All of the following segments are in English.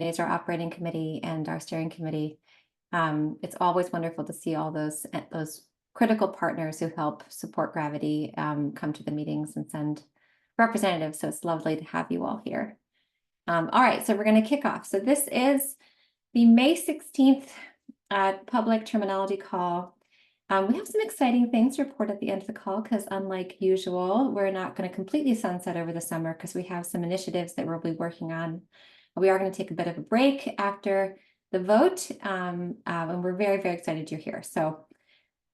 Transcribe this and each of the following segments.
is our operating committee and our steering committee. It's always wonderful to see all those critical partners who help support Gravity come to the meetings and send representatives. So it's lovely to have you all here. All right, so we're going to kick off. So this is the May 16th public terminology call. We have some exciting things to report at the end of the call because unlike usual, we're not going to completely sunset over the summer because we have some initiatives that we'll be working on. We are going to take a bit of a break after the vote, and we're very, very excited you're here. So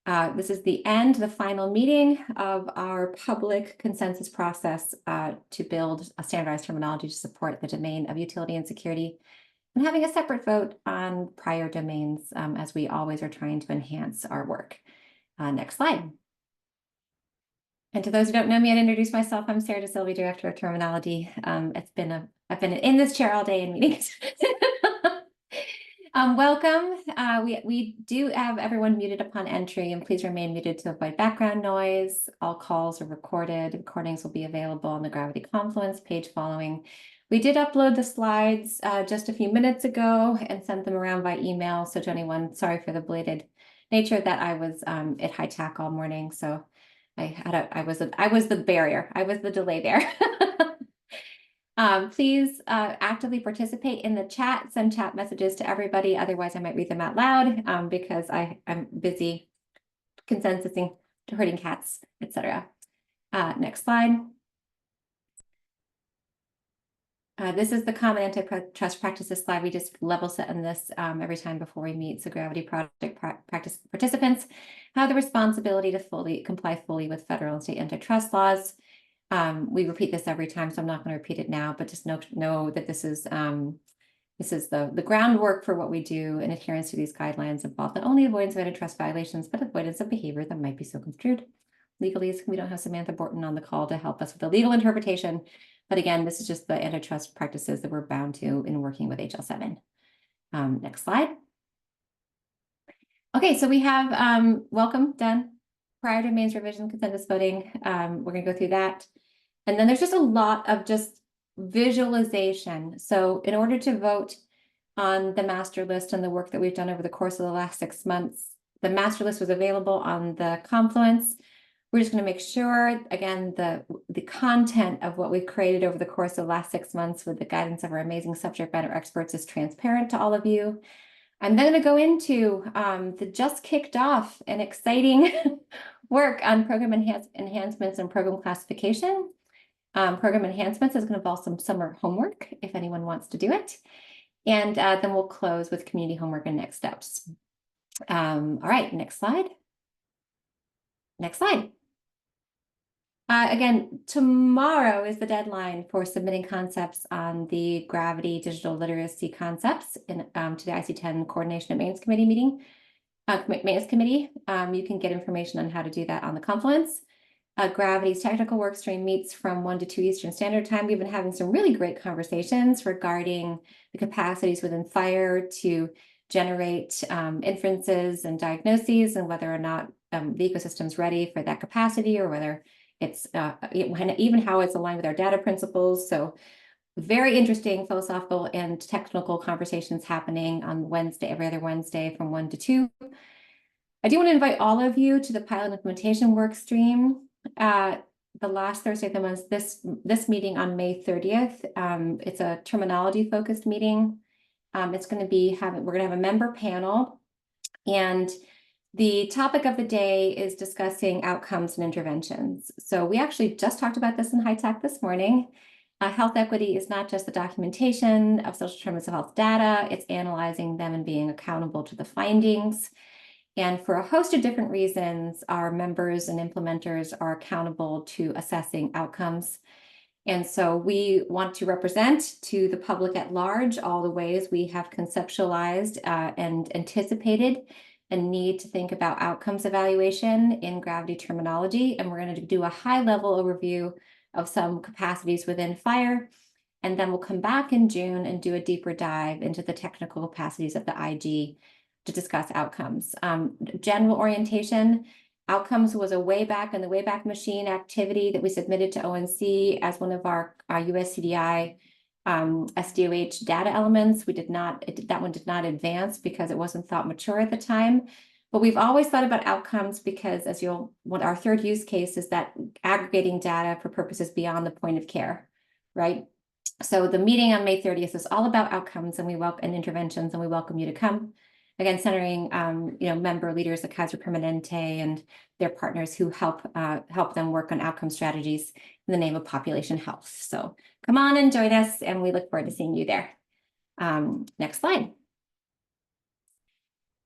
this is the final meeting of our public consensus process to build a standardized terminology to support the domain of utility and security, and having a separate vote on prior domains as we always are trying to enhance our work. Next slide. And to those who don't know me, I'd introduce myself. I'm Sarah DeSilva, Director of Terminology. I've been in this chair all day in meetings. Welcome. We do have everyone muted upon entry, and please remain muted to avoid background noise. All calls are recorded. Recordings will be available on the Gravity Confluence page following. We did upload the slides just a few minutes ago and sent them around by email. So to anyone, sorry for the belated nature that I was at high tack all morning. So I was the barrier. I was the delay there. Please actively participate in the chat, send chat messages to everybody. Otherwise, I might read them out loud because I'm busy consensusing, herding cats, etc. Next slide. This is the common antitrust practices slide. We just level set on this every time before we meet. So Gravity project practice participants have the responsibility to comply fully with federal and state antitrust laws. We repeat this every time, so I'm not going to repeat it now, but just know that this is the groundwork for what we do, and adherence to these guidelines involve not only avoidance of antitrust violations, but avoidance of behavior that might be so construed. Legalese, we don't have Samantha Borton on the call to help us with the legal interpretation, but again, this is just the antitrust practices that we're bound to in working with HL7. Next slide. Okay, so we have welcome done. Prior domains revision consensus voting. We're going to go through that. And then there's just a lot of just visualization. So in order to vote on the master list and the work that we've done over the course of the last 6 months, the master list was available on the Confluence. We're just going to make sure, again, the content of what we've created over the course of the last 6 months with the guidance of our amazing subject matter experts is transparent to all of you. I'm then going to go into the just kicked off and exciting work on program enhancements and program classification. Program enhancements is going to involve some summer homework if anyone wants to do it. And then we'll close with community homework and next steps. All right, next slide. Next slide. Again, tomorrow is the deadline for submitting concepts on the Gravity digital literacy concepts to the IC10 Coordination and Maintenance Committee meeting. Maintenance Committee. You can get information on how to do that on the Confluence. Gravity's technical work stream meets from 1 to 2 Eastern Standard Time. We've been having some really great conversations regarding the capacities within FHIR to generate inferences and diagnoses, and whether or not the ecosystem's ready for that capacity, or whether it's even how it's aligned with our data principles. So very interesting philosophical and technical conversations happening on Wednesday, every other Wednesday from 1 to 2. I do want to invite all of you to the pilot implementation work stream. The last Thursday of the month, this meeting on May 30th. It's a terminology focused meeting. It's going to be we're going to have a member panel, and the topic of the day is discussing outcomes and interventions. So we actually just talked about this in high tech this morning. Health equity is not just the documentation of social determinants of health data, it's analyzing them and being accountable to the findings. And for a host of different reasons, our members and implementers are accountable to assessing outcomes. And so we want to represent to the public at large all the ways we have conceptualized and anticipated a need to think about outcomes evaluation in Gravity terminology. And we're going to do a high-level overview of some capacities within FHIR. And then we'll come back in June and do a deeper dive into the technical capacities of the IG to discuss outcomes. General orientation, outcomes was a Wayback in the Wayback Machine activity that we submitted to ONC as one of our US CDI SDOH data elements. We did not, that one did not advance because it wasn't thought mature at the time. But we've always thought about outcomes because what our third use case is that aggregating data for purposes beyond the point of care, right? So the meeting on May 30th is all about outcomes and interventions, and we welcome you to come. Again, centering member leaders at Kaiser Permanente and their partners who help them work on outcome strategies in the name of population health. So come on and join us, and we look forward to seeing you there. Next slide.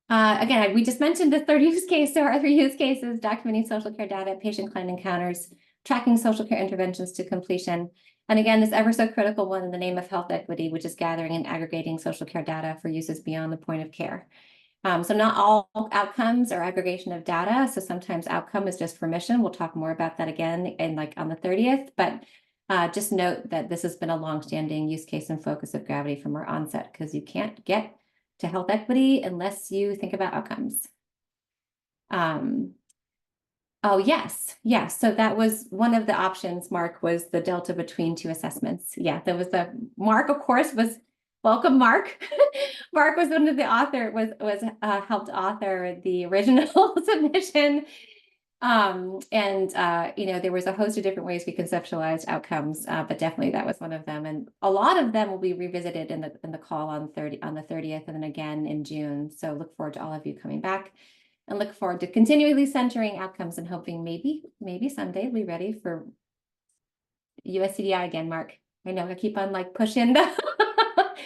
Again, we just mentioned the third use case. So our other use cases: documenting social care data, patient-client encounters, tracking social care interventions to completion. And again, this ever so critical one in the name of health equity, which is gathering and aggregating social care data for uses beyond the point of care. So not all outcomes are aggregation of data. So sometimes outcome is just permission. We'll talk more about that again on the 30th. But just note that this has been a longstanding use case and focus of Gravity from our onset, because you can't get to health equity unless you think about outcomes. Oh, yes. So that was one of the options, Mark, was the delta between two assessments. Yeah, that was Mark, of course, was welcome, Mark. Mark was one of the helped author the original submission. There was a host of different ways we conceptualized outcomes, but definitely that was one of them. And a lot of them will be revisited in the call on the 30th, and then again in June. So look forward to all of you coming back. And look forward to continually centering outcomes and hoping maybe someday we'll be ready for USCDI again, Mark. I know I keep on pushing the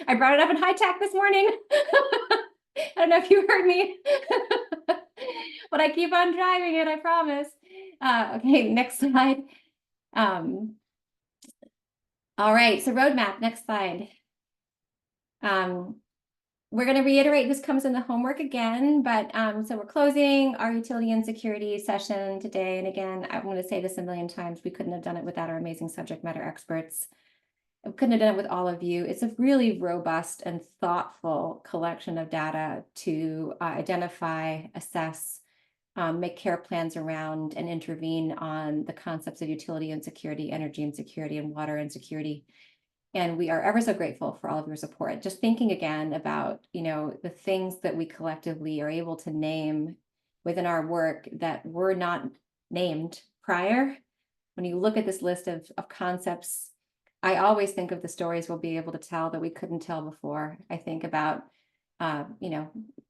I brought it up in high tech this morning. I don't know if you heard me, but I keep on driving it, I promise. Okay, next slide. All right, so roadmap, next slide. We're going to reiterate, this comes in the homework again, but so we're closing our utility insecurity session today. And again, I want to say this a million times, we couldn't have done it without our amazing subject matter experts. We couldn't have done it with all of you. It's a really robust and thoughtful collection of data to identify, assess, make care plans around, and intervene on the concepts of utility insecurity, energy insecurity, and water insecurity. And we are ever so grateful for all of your support. Just thinking again about, the things that we collectively are able to name within our work that were not named prior. When you look at this list of concepts, I always think of the stories we'll be able to tell that we couldn't tell before. I think about,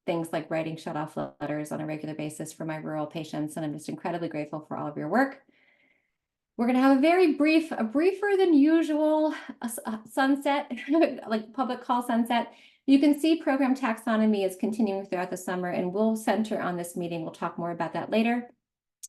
things like writing shut-off letters on a regular basis for my rural patients. And I'm just incredibly grateful for all of your work. We're going to have a briefer than usual sunset, like public call sunset. You can see program taxonomy is continuing throughout the summer, and we'll center on this meeting. We'll talk more about that later.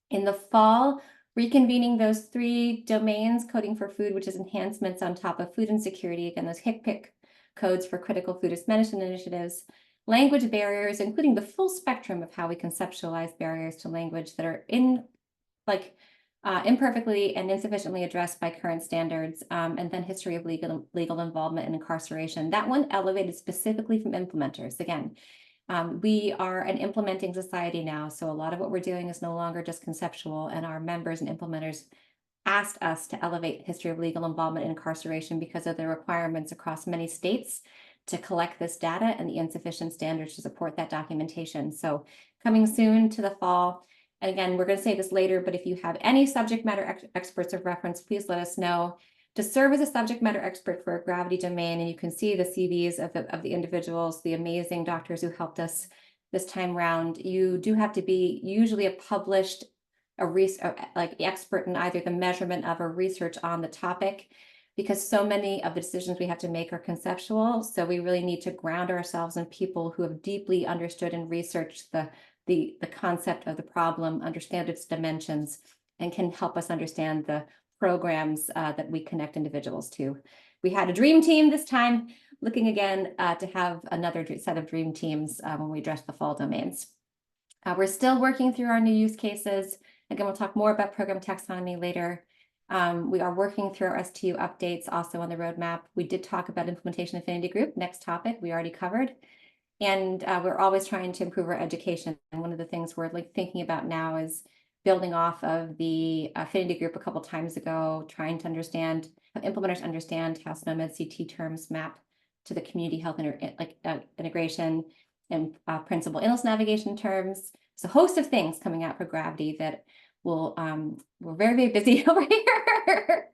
In the fall, reconvening those 3 domains, coding for food, which is enhancements on top of food insecurity. Again, those HCPCS codes for critical food medicine initiatives, language barriers, including the full spectrum of how we conceptualize barriers to language that are imperfectly and insufficiently addressed by current standards, and then history of legal involvement in incarceration. That one elevated specifically from implementers. Again, we are an implementing society now, so a lot of what we're doing is no longer just conceptual, and our members and implementers asked us to elevate history of legal involvement in incarceration because of the requirements across many states to collect this data and the insufficient standards to support that documentation. So coming soon to the fall. And again, we're going to say this later, but if you have any subject matter experts of reference, please let us know. To serve as a subject matter expert for a Gravity domain, and you can see the CVs of the individuals, the amazing doctors who helped us this time around, you do have to be usually a published expert in either the measurement of or research on the topic, because so many of the decisions we have to make are conceptual. So we really need to ground ourselves in people who have deeply understood and researched the concept of the problem, understand its dimensions, and can help us understand the programs that we connect individuals to. We had a dream team this time, looking again to have another set of dream teams when we address the fall domains. We're still working through our new use cases. Again, we'll talk more about program taxonomy later. We are working through our STU updates also on the roadmap. We did talk about implementation affinity group. Next topic we already covered. And we're always trying to improve our education. And one of the things we're thinking about now is building off of the affinity group a couple times ago, trying to understand implementers understand how SNOMED CT terms map to the community health integration and principal illness navigation terms. It's a host of things coming out for Gravity that will, we're very, very busy over here.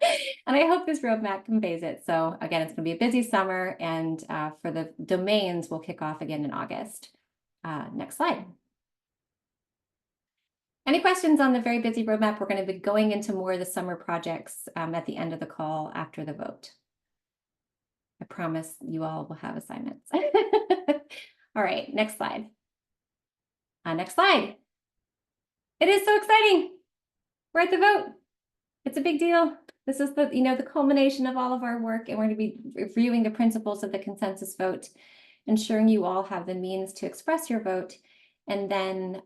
And I hope this roadmap conveys it. So again, it's going to be a busy summer, and for the domains, we'll kick off again in August. Next slide. Any questions on the very busy roadmap? We're going to be going into more of the summer projects at the end of the call after the vote. I promise you all will have assignments. All right, next slide. Next slide. It is so exciting. We're at the vote. It's a big deal. This is the, the culmination of all of our work, and we're going to be reviewing the principles of the consensus vote, ensuring you all have the means to express your vote, and then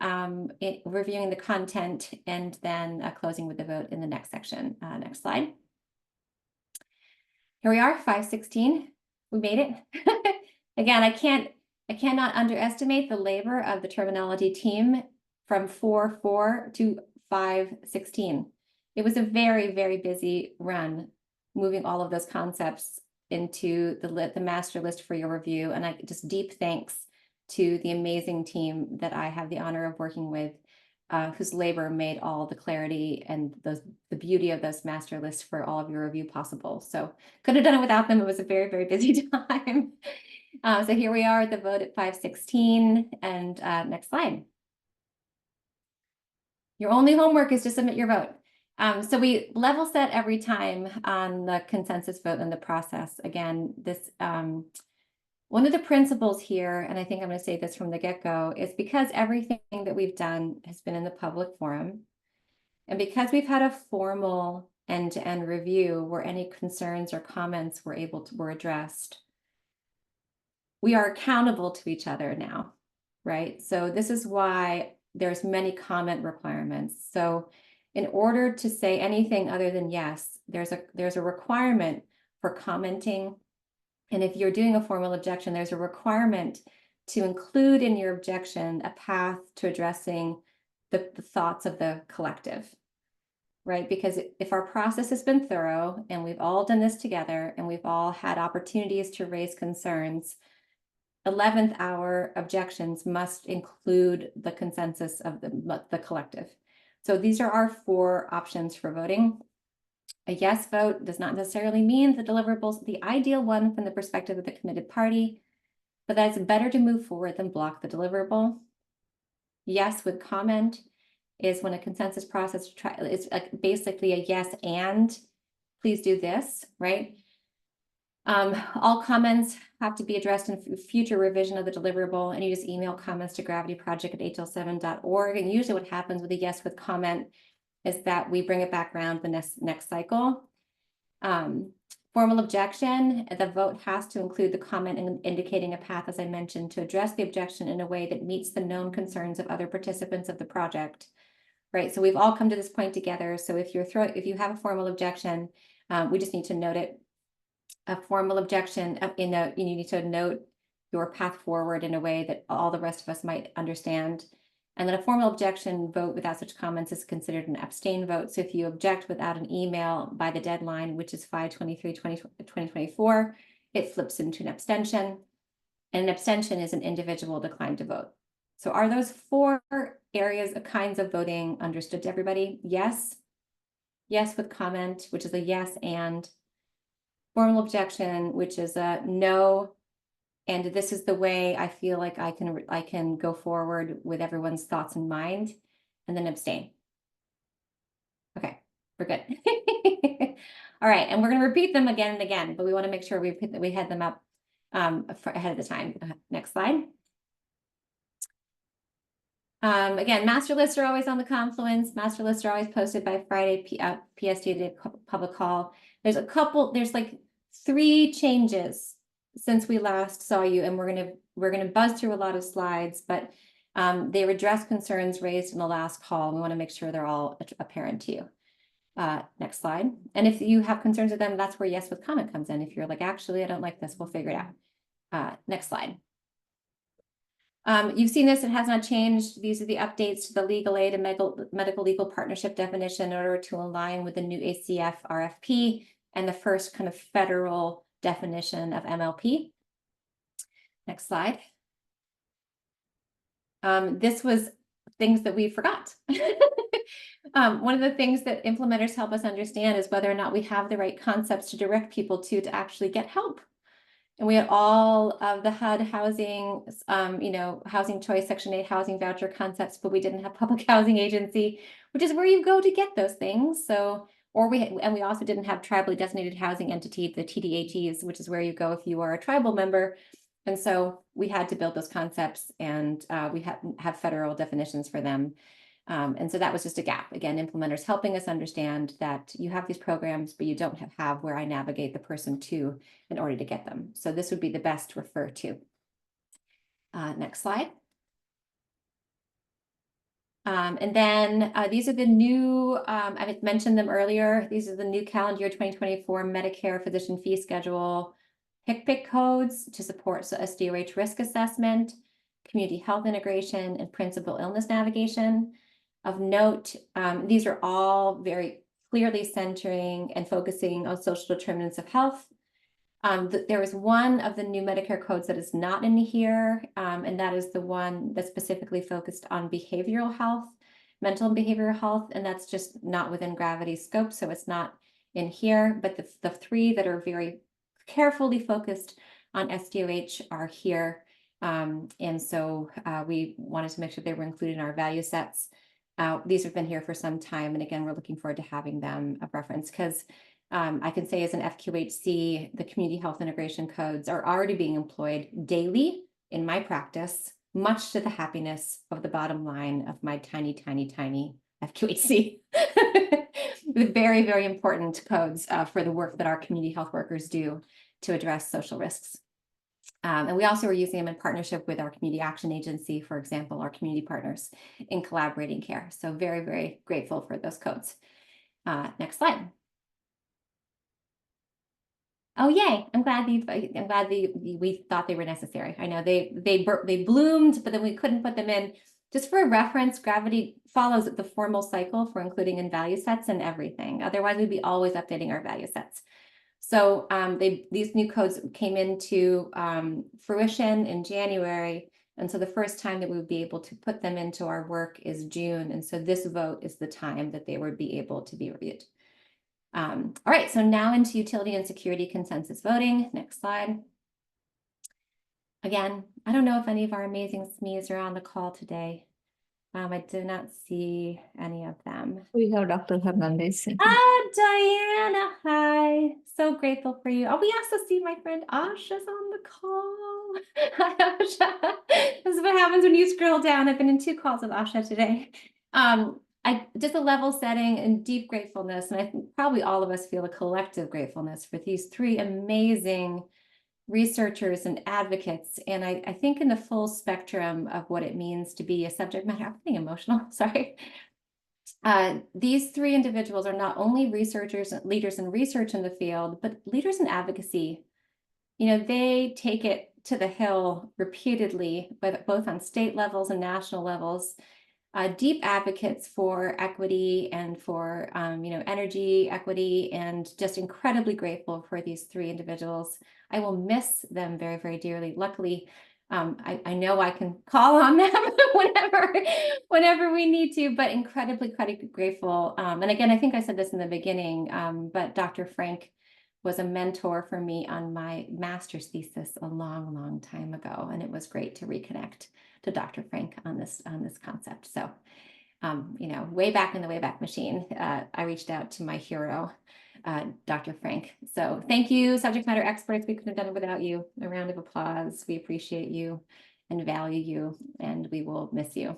reviewing the content, and then closing with the vote in the next section. Next slide. Here we are, 5:16. We made it. Again, I cannot underestimate the labor of the terminology team from 4:4 to 5:16. It was a very, very busy run, moving all of those concepts into the master list for your review. And I just deep thanks to the amazing team that I have the honor of working with, whose labor made all the clarity and the beauty of those master lists for all of your review possible. So couldn't have done it without them. It was a very, very busy time. So here we are at the vote at 5:16, and next slide. Your only homework is to submit your vote. So we level set every time on the consensus vote and the process. Again, this one of the principles here, and I think I'm going to say this from the get-go, is because everything that we've done has been in the public forum, and because we've had a formal end-to-end review where any concerns or comments were addressed, we are accountable to each other now, right? So this is why there's many comment requirements. So in order to say anything other than yes, there's a requirement for commenting. And if you're doing a formal objection, there's a requirement to include in your objection a path to addressing the thoughts of the collective, right? Because if our process has been thorough and we've all done this together and we've all had opportunities to raise concerns, 11th hour objections must include the consensus of the collective. So these are our 4 options for voting. A yes vote does not necessarily mean the deliverables the ideal one from the perspective of the committed party, but that it's better to move forward than block the deliverable. Yes with comment is when a consensus process is basically a yes and please do this, right? All comments have to be addressed in future revision of the deliverable, and you just email comments to gravityproject@hl7.org. And usually what happens with a yes with comment is that we bring it back around the next cycle. Formal objection, the vote has to include the comment indicating a path, as I mentioned, to address the objection in a way that meets the known concerns of other participants of the project, right? So we've all come to this point together. So if you have a formal objection, we just need to note it. A formal objection you need to note your path forward in a way that all the rest of us might understand. And then a formal objection vote without such comments is considered an abstain vote. So if you object without an email by the deadline, which is 5/23/2024, it flips into an abstention. And an abstention is an individual decline to vote. So are those 4 areas of kinds of voting understood to everybody? Yes. Yes with comment, which is a yes and. Formal objection, which is a no, and this is the way I feel like I can go forward with everyone's thoughts in mind, and then abstain. Okay, we're good. All right, and we're going to repeat them again and again, but we want to make sure we head them up ahead of the time. Next slide. Again, master lists are always on the Confluence. Master lists are always posted by Friday PST public call. There's like 3 changes since we last saw you, and we're gonna buzz through a lot of slides, but they address concerns raised in the last call. We want to make sure they're all apparent to you. Next slide. And if you have concerns with them, that's where yes with comment comes in. If you're like, actually, I don't like this, we'll figure it out. Next slide. You've seen this, it has not changed. These are the updates to the legal aid and medical legal partnership definition in order to align with the new ACF RFP and the first kind of federal definition of MLP. Next slide. This was things that we forgot. One of the things that implementers help us understand is whether or not we have the right concepts to direct people to actually get help. And we had all of the HUD housing, housing choice, Section 8 housing voucher concepts, but we didn't have public housing agency, which is where you go to get those things. So, and we also didn't have tribally designated housing entity, the TDHEs, which is where you go if you are a tribal member. And so we had to build those concepts, and we have federal definitions for them. And so that was just a gap. Again, implementers helping us understand that you have these programs, but you don't have where I navigate the person to in order to get them. So this would be the best to refer to. Next slide. And then these are the new, I mentioned them earlier. These are the new calendar year 2024 Medicare physician fee schedule HCPCS codes to support SDOH risk assessment, community health integration, and principal illness navigation. Of note, these are all very clearly centering and focusing on social determinants of health. There is one of the new Medicare codes that is not in here, and that is the one that's specifically focused on behavioral health, mental and behavioral health, and that's just not within Gravity's scope, so it's not in here. But the three that are very carefully focused on SDOH are here, and so we wanted to make sure they were included in our value sets. These have been here for some time, and again, we're looking forward to having them of reference because I can say as an FQHC, the community health integration codes are already being employed daily in my practice, much to the happiness of the bottom line of my tiny, tiny, tiny FQHC. With very, very important codes for the work that our community health workers do to address social risks. And we also are using them in partnership with our community action agency, for example, our community partners in collaborating care. So very, very grateful for those codes. Next slide. Oh, yay. I'm glad we thought they were necessary. I know they bloomed, but then we couldn't put them in. Just for reference, Gravity follows the formal cycle for including in value sets and everything. Otherwise, we'd be always updating our value sets. So these new codes came into fruition in January. And so the first time that we would be able to put them into our work is June. And so this vote is the time that they would be able to be reviewed. All right, so now into utility and security consensus voting. Next slide. Again, I don't know if any of our amazing SMEs are on the call today. I did not see any of them. We have Dr. Hernandez. Diana, hi. So grateful for you. Oh, we also see my friend Asha's on the call. Hi, Asha. This is what happens when you scroll down. I've been in 2 calls with Asha today. Just a level setting and deep gratefulness, and I think probably all of us feel a collective gratefulness for these 3 amazing researchers and advocates. And I think in the full spectrum of what it means to be a subject matter, I'm getting emotional, sorry. These 3 individuals are not only researchers, leaders in research in the field, but leaders in advocacy. You know, they take it to the hill repeatedly, both on state levels and national levels. Deep advocates for equity and for energy equity, and just incredibly grateful for these 3 individuals. I will miss them very, very dearly. Luckily, I know I can call on them whenever we need to, but incredibly grateful. And again, I think I said this in the beginning, but Dr. Frank was a mentor for me on my master's thesis a long, long time ago, and it was great to reconnect to Dr. Frank on this concept. So, way back in the Wayback Machine, I reached out to my hero, Dr. Frank. So thank you, subject matter experts. We couldn't have done it without you. A round of applause. We appreciate you and value you, and we will miss you.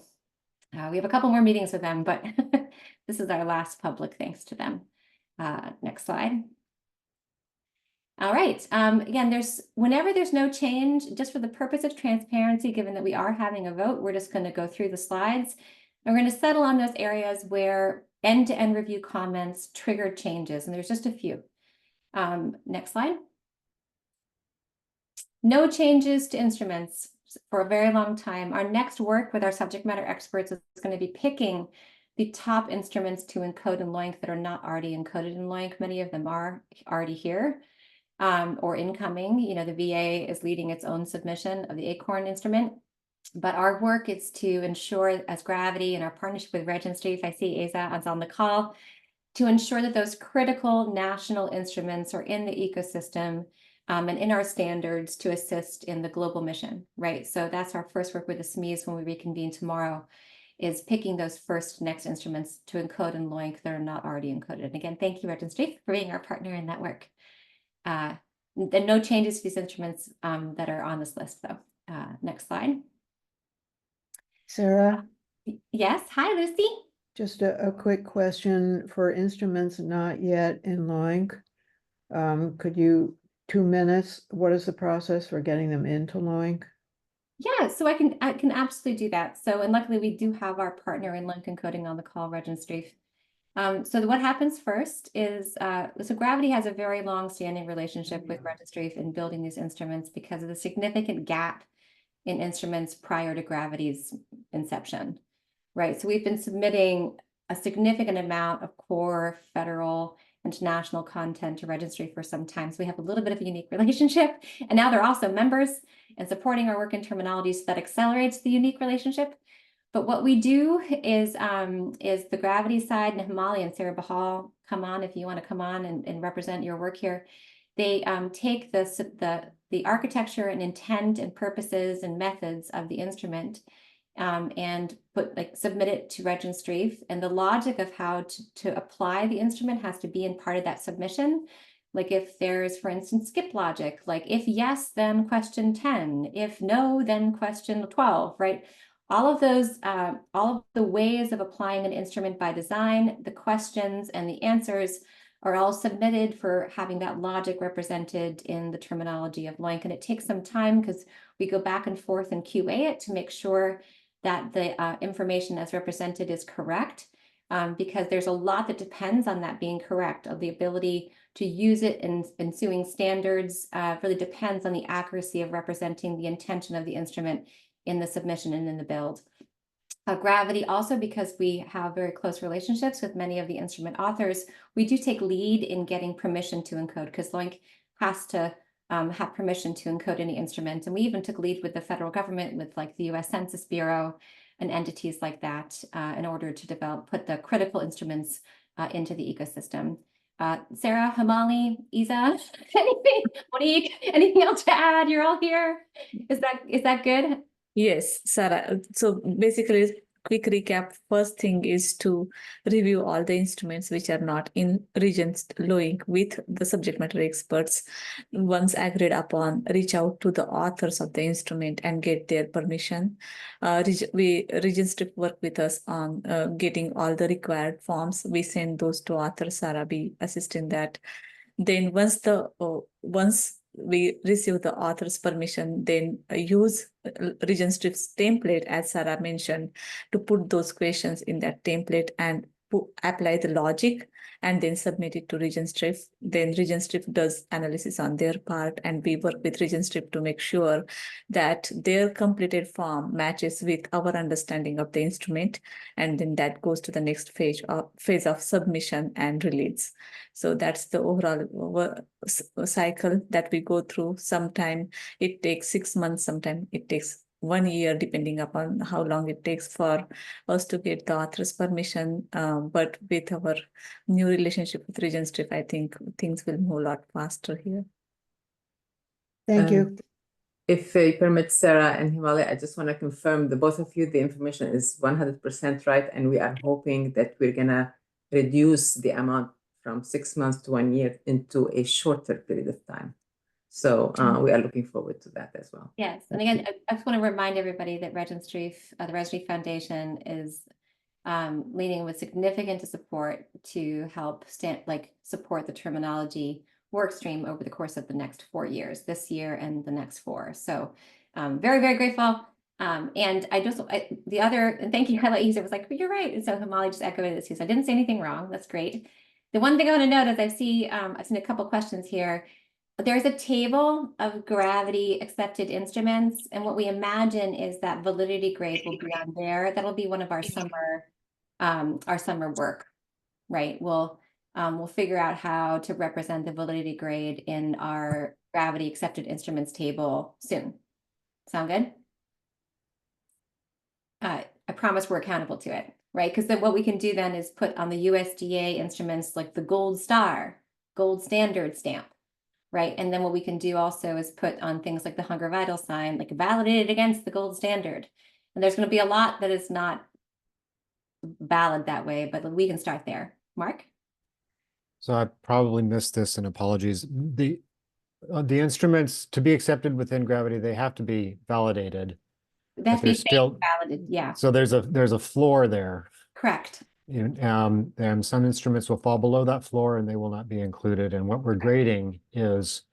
We have a couple more meetings with them, but this is our last public thanks to them. Next slide. All right. Again, whenever there's no change, just for the purpose of transparency, given that we are having a vote, we're just going to go through the slides. And we're going to settle on those areas where end-to-end review comments triggered changes, and there's just a few. Next slide. No changes to instruments for a very long time. Our next work with our subject matter experts is going to be picking the top instruments to encode in LOINC that are not already encoded in LOINC. Many of them are already here or incoming. You know, the VA is leading its own submission of the ACORN instrument. But our work is to ensure, as Gravity and our partnership with Registry, if I see Asa is on the call, to ensure that those critical national instruments are in the ecosystem and in our standards to assist in the global mission, right? So that's our first work with the SMEs when we reconvene tomorrow, is picking those first next instruments to encode in LOINC that are not already encoded. And again, thank you, Registry, for being our partner in that work. And no changes to these instruments that are on this list, though. Next slide. Sarah, Yes, hi, Lucy. just a quick question for instruments not yet in LOINC. Could you, 2 minutes, what is the process for getting them into LOINC? Yeah, so I can absolutely do that. So, and luckily we do have our partner in LOINC encoding on the call, Registry. So what happens first is, so Gravity has a very long-standing relationship with Registry in building these instruments because of the significant gap in instruments prior to Gravity's inception, right? So we've been submitting a significant amount of core federal international content to Registry for some time. So we have a little bit of a unique relationship, and now they're also members and supporting our work in terminology, so that accelerates the unique relationship. But what we do is the Gravity side, and Himali and Sarah Bahal, come on if you want to come on and represent your work here. They take the architecture and intent and purposes and methods of the instrument and submit it to Registry. And the logic of how to apply the instrument has to be in part of that submission. Like if there's, for instance, skip logic, like if yes, then question 10, if no, then question 12, right? All of those, all of the ways of applying an instrument by design, the questions and the answers are all submitted for having that logic represented in the terminology of LOINC. And it takes some time because we go back and forth and QA it to make sure that the information as represented is correct, because there's a lot that depends on that being correct. The ability to use it in ensuing standards really depends on the accuracy of representing the intention of the instrument in the submission and in the build. Gravity also, because we have very close relationships with many of the instrument authors, we do take lead in getting permission to encode, because LOINC has to have permission to encode any instrument. And we even took lead with the federal government, with like the US Census Bureau and entities like that in order to put the critical instruments into the ecosystem. Sarah, Himali, Isa, anything, Monique, anything else to add? You're all here. Is that good? Yes, Sarah. So basically, quick recap. First thing is to review all the instruments which are not in Regents LOINC with the subject matter experts. Once agreed upon, reach out to the authors of the instrument and get their permission. Regents work with us on getting all the required forms. We send those to authors. Sarah be assisting that. Then once we receive the author's permission, then use Regent's template, as Sarah mentioned, to put those questions in that template and apply the logic and then submit it to Regentstrip. Then Regentstrip does analysis on their part, and we work with Regentstrip to make sure that their completed form matches with our understanding of the instrument, and then that goes to the next phase of submission and release. So that's the overall cycle that we go through. Sometime it takes 6 months, sometimes it takes 1 year, depending upon how long it takes for us to get the author's permission. But with our new relationship with Regentstrip, I think things will move a lot faster here. Thank you. If you permit, Sarah and Himali, I just want to confirm the both of you, the information is 100% right. And we are hoping that we're going to reduce the amount from 6 months to 1 year into a shorter period of time. So we are looking forward to that as well. Yes, and again, I just want to remind everybody that Registry, the Registry Foundation is leaning with significant support to help support the terminology work stream over the course of the next 4 years, this year and the next 4. So very, very grateful. And and thank you, Highlight User was like, well, you're right. And so Himali just echoed this. I didn't say anything wrong. That's great. The one thing I want to note is I've seen a couple questions here. There's a table of Gravity accepted instruments, and what we imagine is that validity grade will be on there. That'll be one of our summer our summer work, right? We'll figure out how to represent the validity grade in our gravity accepted instruments table soon. Sound good? I promise we're accountable to it, right? Because then what we can do then is put on the USDA instruments like the gold star, gold standard stamp, right? And then what we can do also is put on things like the hunger vital sign, like validated against the gold standard. And there's going to be a lot that is not valid that way, but we can start there. Mark? So I probably missed this, and apologies. The instruments to be accepted within gravity, they have to be validated. They have But to be there's still, validated. Yeah, so there's a floor there. correct. And some instruments will fall below that floor and they will not be included. And what we're grading is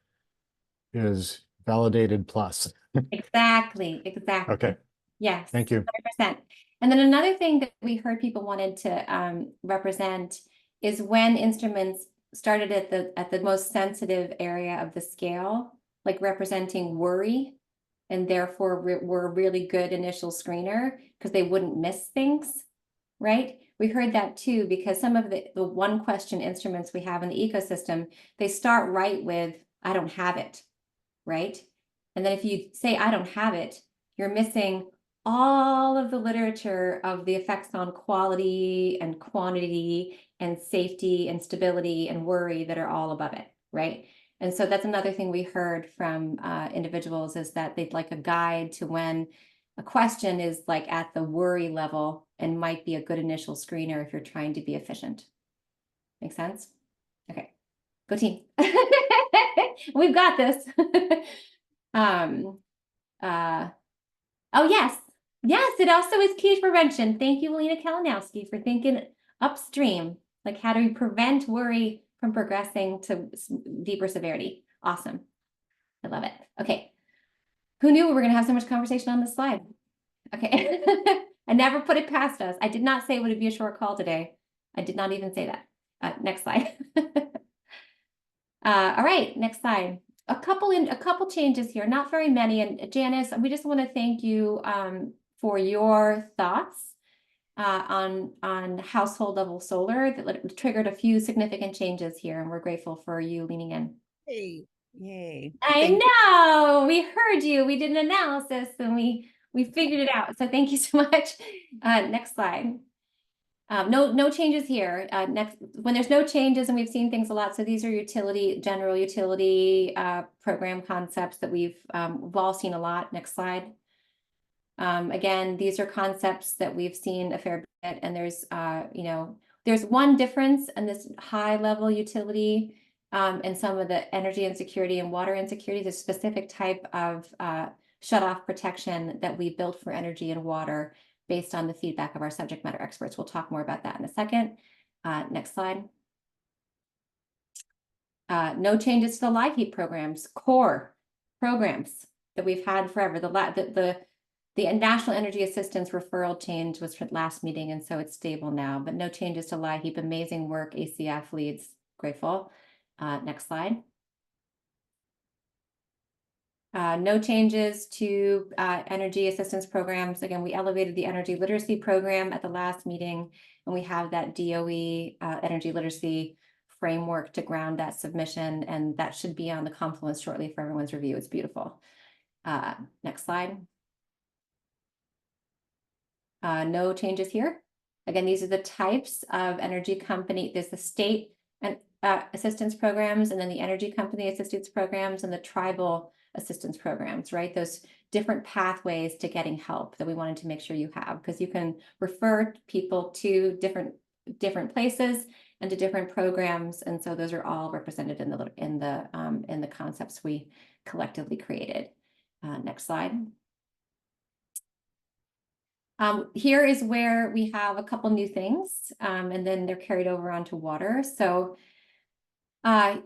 validated plus. Exactly. Okay, Yes. thank you. 100%. And then another thing that we heard people wanted to represent is when instruments started at the most sensitive area of the scale, like representing worry, and therefore were a really good initial screener because they wouldn't miss things, right? We heard that too, because some of the one question instruments we have in the ecosystem, they start right with, I don't have it, right? And then if you say, I don't have it, you're missing all of the literature of the effects on quality and quantity and safety and stability and worry that are all above it, right? And so that's another thing we heard from individuals is that they'd like a guide to when a question is like at the worry level and might be a good initial screener if you're trying to be efficient. Make sense? Okay, go team. We've got this. Oh yes, it also is key to prevention. Thank you, Alina Kalinowski, for thinking upstream, like how do we prevent worry from progressing to deeper severity? Awesome. I love it. Okay. Who knew we were going to have so much conversation on this slide? Okay. I never put it past us. I did not say it would be a short call today. I did not even say that. Next slide. All right, next slide. A couple changes here, not very many. And Janice, we just want to thank you for your thoughts on household level solar that triggered a few significant changes here, and we're grateful for you leaning in. Hey, yay. I know, we heard you. We did an analysis and we figured it out. So thank you so much. Next slide. No changes here. Next, when there's no changes, and we've seen things a lot. So these are general utility program concepts that we've all seen a lot. Next slide. Again, these are concepts that we've seen a fair bit, and there's there's one difference in this high level utility and some of the energy insecurity and water insecurity. There's a specific type of shutoff protection that we built for energy and water based on the feedback of our subject matter experts. We'll talk more about that in a second. Next slide. No changes to the live heat programs, core programs that we've had forever. The National Energy Assistance referral change was for last meeting, and so it's stable now, but no changes to live heat. Amazing work, ACF leads, grateful. Next slide. No changes to energy assistance programs. Again, we elevated the energy literacy program at the last meeting, and we have that DOE energy literacy framework to ground that submission, and that should be on the Confluence shortly for everyone's review. It's beautiful. Next slide. No changes here. Again, these are the types of energy company. There's the state and assistance programs, and then the energy company assistance programs, and the tribal assistance programs, right? Those different pathways to getting help that we wanted to make sure you have, because you can refer people to different places and to different programs, and so those are all represented in the concepts we collectively created. Next slide. Here is where we have a couple new things, and then they're carried over onto water. So I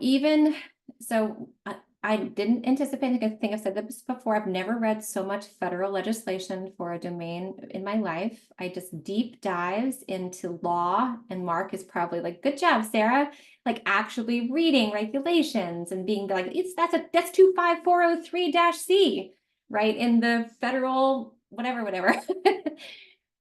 didn't anticipate, I think I've said this before, I've never read so much federal legislation for a domain in my life. I just deep dives into law, and Mark is probably like, good job, Sarah, like actually reading regulations and being like, that's 25403-C, right? In the federal, whatever.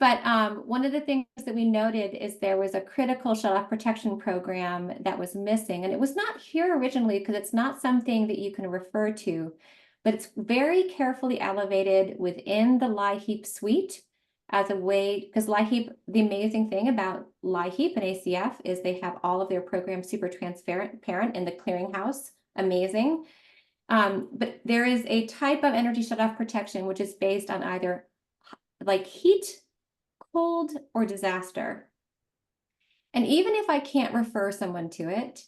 But one of the things that we noted is there was a critical shut-off protection program that was missing. And it was not here originally because it's not something that you can refer to, but it's very carefully elevated within the LIHEAP suite as a way, because LIHEAP, the amazing thing about LIHEAP and ACF is they have all of their programs super transparent in the clearinghouse. Amazing. But there is a type of energy shut-off protection which is based on either like heat, cold, or disaster. And even if I can't refer someone to it,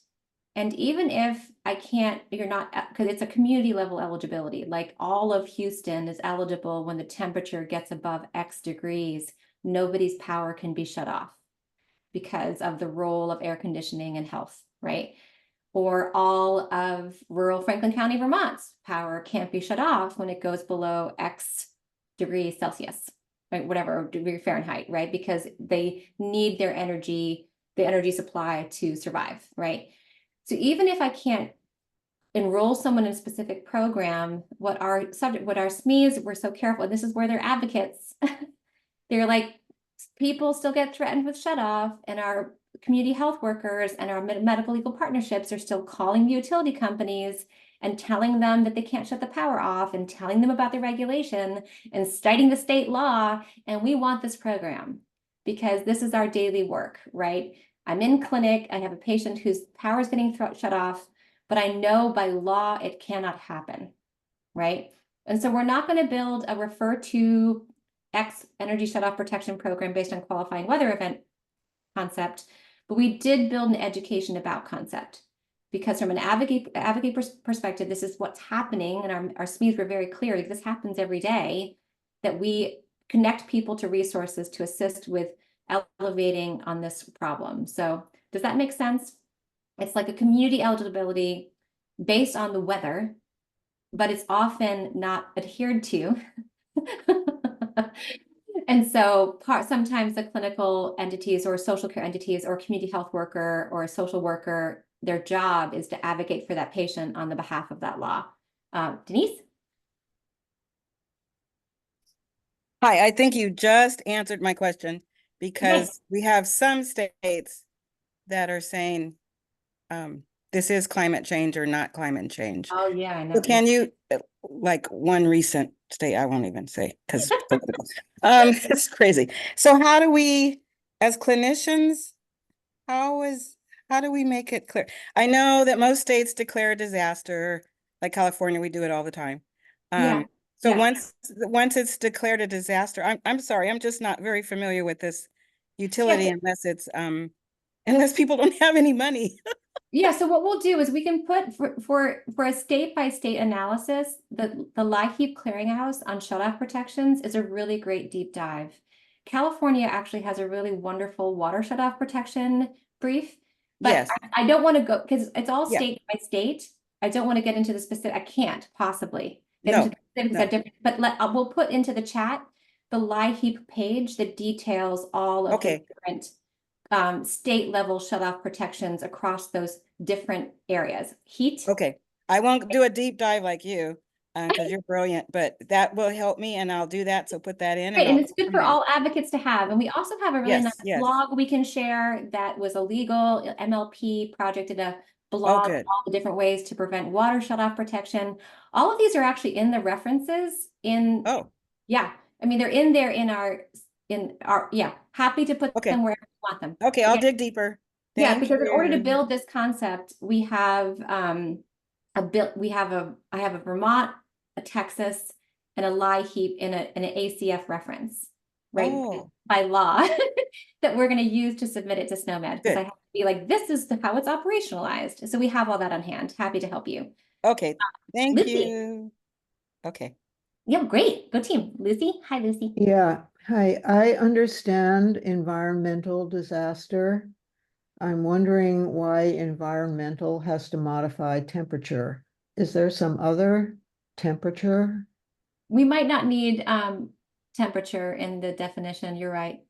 and even if I can't, you're not, because it's a community level eligibility, like all of Houston is eligible when the temperature gets above X degrees, nobody's power can be shut off because of the role of air conditioning and health, right? Or all of rural Franklin County, Vermont's power can't be shut off when it goes below X degrees Celsius, right? Whatever degree Fahrenheit, right? Because they need their energy, the energy supply to survive, right? So even if I can't enroll someone in a specific program, what our SMEs were so careful, and this is where they're advocates, they're like, people still get threatened with shut off, and our community health workers and our medical legal partnerships are still calling the utility companies and telling them that they can't shut the power off and telling them about the regulation and citing the state law. And we want this program because this is our daily work, right? I'm in clinic, I have a patient whose power is getting shut off, but I know by law it cannot happen, right? And so we're not going to build a refer to X energy shut-off protection program based on qualifying weather event concept, but we did build an education about concept because from an advocate perspective, this is what's happening, and our SMEs were very clear, like, this happens every day, that we connect people to resources to assist with elevating on this problem. So does that make sense? It's like a community eligibility based on the weather, but it's often not adhered to. And so sometimes the clinical entities or social care entities or community health worker or a social worker, their job is to advocate for that patient on the behalf of that law. Denise? Hi, I think you just answered my question because we have some states that are saying this is climate change or not climate change. Oh, yeah, I know. So can you, like one recent state, I won't even say because it's political. It's crazy. So how do we, as clinicians, how do we make it clear? I know that most states declare a disaster, like California, we do it all the time. Yeah. So Yeah. once it's declared a disaster, I'm sorry, I'm just not very familiar with this utility unless it's unless people don't have any money. Yeah, so what we'll do is we can put for a state by state analysis, the LIHEAP clearinghouse on shut-off protections is a really great deep dive. California actually has a really wonderful water shut-off protection brief, but Yes. I don't want to go because it's all Yeah. state by state. I don't want to get into the specific. I can't possibly get No, into the specifics of different, but we'll put into the chat the LIHEAP page that details all of the different state level shut-off protections across those different areas. Heat. Okay, I won't do a deep dive like you because you're brilliant, but that will help me and I'll do that. So put that in. Right, And and it's good for all advocates to have. And we also have a really nice blog we can share that was a legal MLP project and a blog of all the different ways to prevent water shut-off protection. All of these are actually in the references in, yeah, I mean, they're in there in our, happy to put them wherever you want them. Okay, I'll dig deeper. Yeah, because in order to build this concept, we have I have a Vermont, a Texas, and a LIHEAP in an ACF reference, right? By law that we're going to use to submit it to SNOMED because I have to be like, this is how it's operationalized. So we have all that on hand. Happy to help you. Okay, thank Lucy. you. Okay. Yeah, great. Go team. Lucy. Hi, Lucy. Yeah. Hi, I understand environmental disaster. I'm wondering why environmental has to modify temperature. Is there some other temperature? We might not need temperature in the definition. You're right.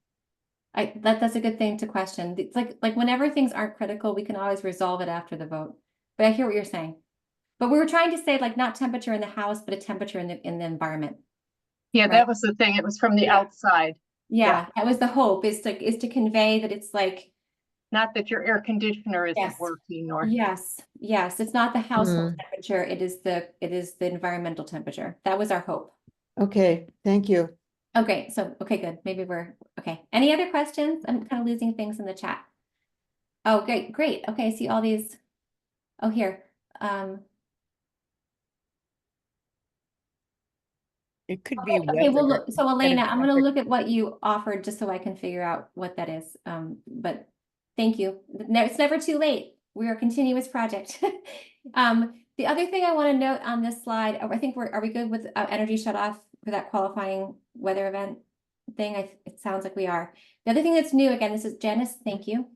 That's a good thing to question. It's like whenever things aren't critical, we can always resolve it after the vote. But I hear what you're saying. But we were trying to say like not temperature in the house, but a temperature in the environment. Yeah, that was the thing. It was from the outside. Yeah, that was the hope, is to convey that it's like, Not that your air conditioner isn't Yes. working or. yes, it's not the household temperature, it is the environmental temperature. That was our hope. Okay, thank you. Okay, so, okay, good. Maybe we're, okay. Any other questions? I'm kind of losing things in the chat. Oh, great, great. Okay, I see all these. Oh, here. It could be Okay, well, weather. look, so Elena, I'm gonna look at what you offered just so I can figure out what that is. But thank you. It's never too late. We're a continuous project. The other thing I want to note on this slide, I think are we good with energy shut off for that qualifying weather event thing? It sounds like we are. The other thing that's new, again, this is Janice, thank you.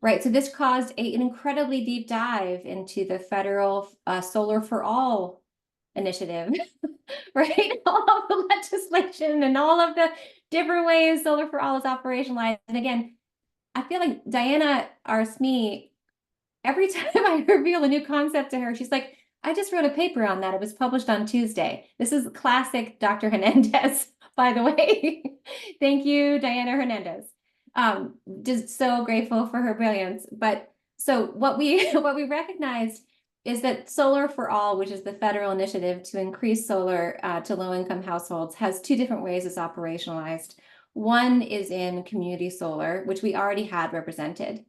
Right, so this caused an incredibly deep dive into the federal Solar for All initiative, right? All of the legislation and all of the different ways Solar for All is operationalized. And again, I feel like Diana Arsme, every time I reveal a new concept to her, she's like, I just wrote a paper on that. It was published on Tuesday. This is classic Dr. Hernandez, by the way. Thank you, Diana Hernandez. Just so grateful for her brilliance. But so what we recognized is that Solar for All, which is the federal initiative to increase solar to low-income households, has two different ways it's operationalized. One is in community solar, which we already had represented,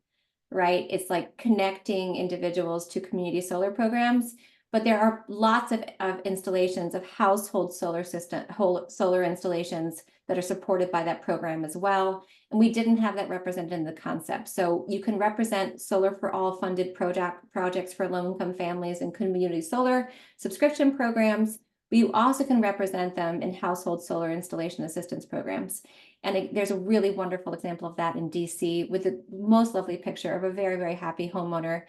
right? It's like connecting individuals to community solar programs, but there are lots of installations of household solar solar installations that are supported by that program as well. And we didn't have that represented in the concept. So you can represent Solar for All funded projects for low-income families and community solar subscription programs. But you also can represent them in household solar installation assistance programs. And there's a really wonderful example of that in DC with the most lovely picture of a very, very happy homeowner.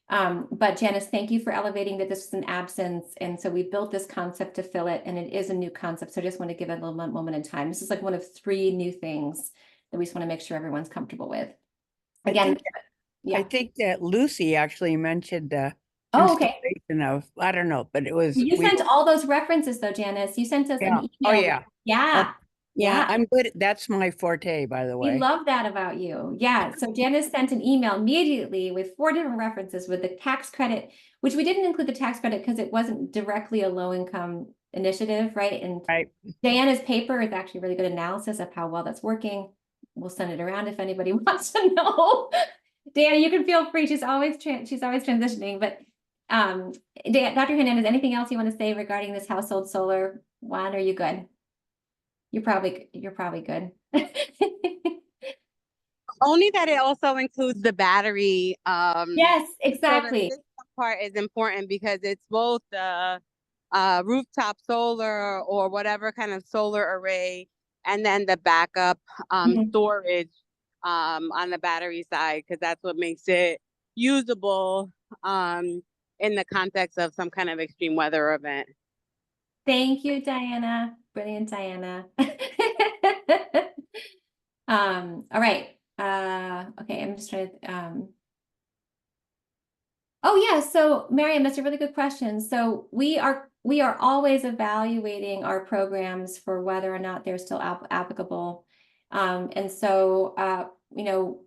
But Janice, thank you for elevating that this is an absence. And so we built this concept to fill it, and it is a new concept. So I just want to give it a little moment in time. This is like one of 3 new things that we just want to make sure everyone's comfortable with. Again, I think that Lucy actually mentioned the Oh, okay. installation of, I don't know, but it was. You sent all those references though, Janice. You sent us an email. Oh, yeah. Yeah. Yeah, I'm good. That's my forte, by the We way. love that about you. Yeah. So Janice sent an email immediately with 4 different references with the tax credit, which we didn't include the tax credit because it wasn't directly a low income initiative, right? And Right. Diana's paper is actually really good analysis of how well that's working. We'll send it around if anybody wants to know. Diana, you can feel free. She's always transitioning. But Dr. Hernandez, anything else you want to say regarding this household solar one? Are you good? You're probably good. Only that it also includes the battery. Yes, So exactly. the system part is important because it's both the rooftop solar or whatever kind of solar array, and then the backup storage on the battery side, because that's what makes it usable in the context of some kind of extreme weather event. Thank you, Diana. Brilliant, Diana. All right. Okay, I'm just trying to oh yeah, so Miriam, that's a really good question. So we are always evaluating our programs for whether or not they're still applicable. And so you know,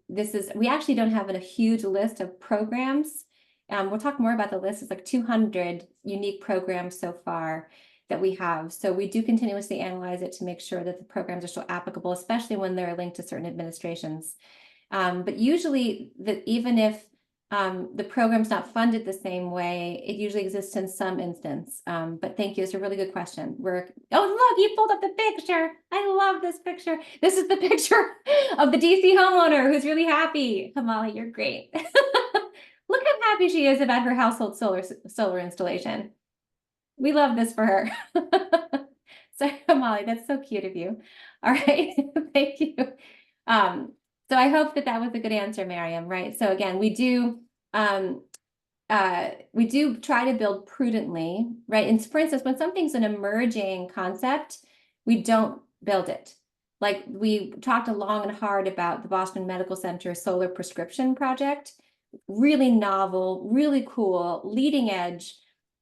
we actually don't have a huge list of programs. We'll talk more about the list. It's like 200 unique programs so far that we have. So we do continuously analyze it to make sure that the programs are still applicable, especially when they're linked to certain administrations. But usually even if the program's not funded the same way, it usually exists in some instance. But thank you, it's a really good question. Oh, look, you pulled up the picture. I love this picture. This is the picture of the DC homeowner who's really happy. Kamali, you're great. Look how happy she is about her household solar installation. We love this for her. So Kamali, that's so cute of you. All right, thank you. So I hope that was a good answer, Miriam, right? So again, we do try to build prudently, right? And for instance, when something's an emerging concept, we don't build it. Like we talked long and hard about the Boston Medical Center solar prescription project. Really novel, really cool, leading edge.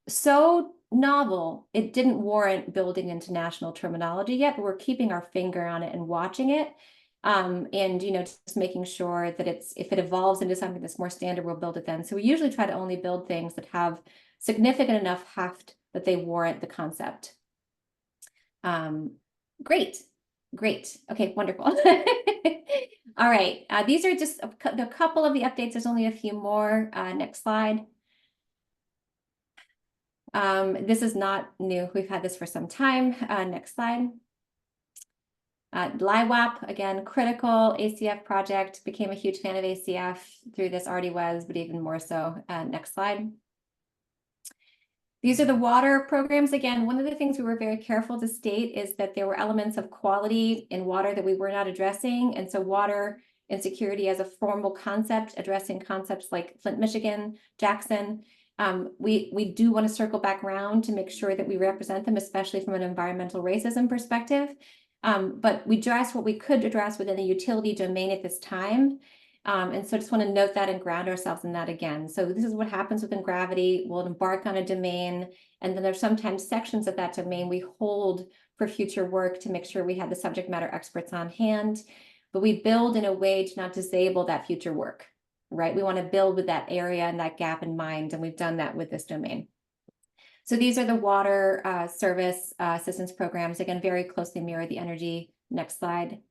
So novel. It didn't warrant building into national terminology yet, but we're keeping our finger on it and watching it. And, you know, just making sure that if it evolves into something that's more standard, we'll build it then. So we usually try to only build things that have significant enough heft that they warrant the concept. Great. Okay, wonderful. All right, these are just a couple of the updates. There's only a few more. Next slide. This is not new. We've had this for some time. Next slide. LIWAP, again, critical ACF project. Became a huge fan of ACF through this already was, but even more so. Next slide. These are the water programs. Again, one of the things we were very careful to state is that there were elements of quality in water that we were not addressing. And so water insecurity as a formal concept, addressing concepts like Flint, Michigan, Jackson. We do want to circle back around to make sure that we represent them, especially from an environmental racism perspective. But we addressed what we could address within the utility domain at this time. And so I just want to note that and ground ourselves in that again. So this is what happens within Gravity. We'll embark on a domain, and then there's sometimes sections of that domain we hold for future work to make sure we have the subject matter experts on hand. But we build in a way to not disable that future work, right? We want to build with that area and that gap in mind, and we've done that with this domain. So these are the water service assistance programs. Again, very closely mirror the energy. Next slide.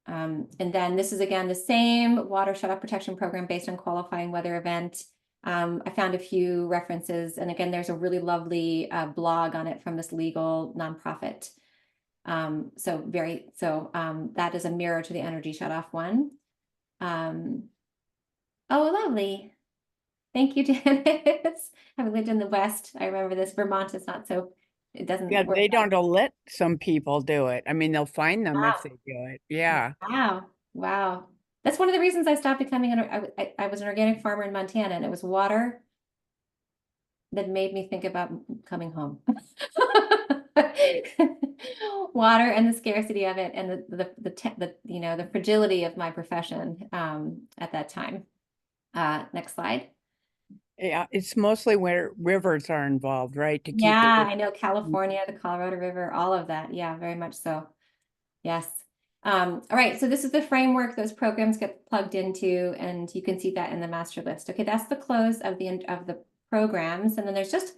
And then this is, again, the same water shutoff protection program based on qualifying weather event. I found a few references, and again, there's a really lovely blog on it from this legal nonprofit. That is a mirror to the energy shutoff one. Oh, lovely. Thank you, Janice. Having lived in the West, I remember this. Vermont is not so, it doesn't Yeah, work they out. don't let some people do it. I mean, they'll find them Wow. if they do it. Yeah. Wow. That's one of the reasons I stopped becoming I was an organic farmer in Montana, and it was water that made me think about coming home. Water and the scarcity of it, and the fragility of my profession at that time. Next slide. Yeah, it's mostly where rivers are involved, right? To keep Yeah, it. I know California, the Colorado River, all of that. Yeah, very much so. Yes. All right, so this is the framework those programs get plugged into, and you can see that in the master list. Okay, that's the close of the programs, and then there's just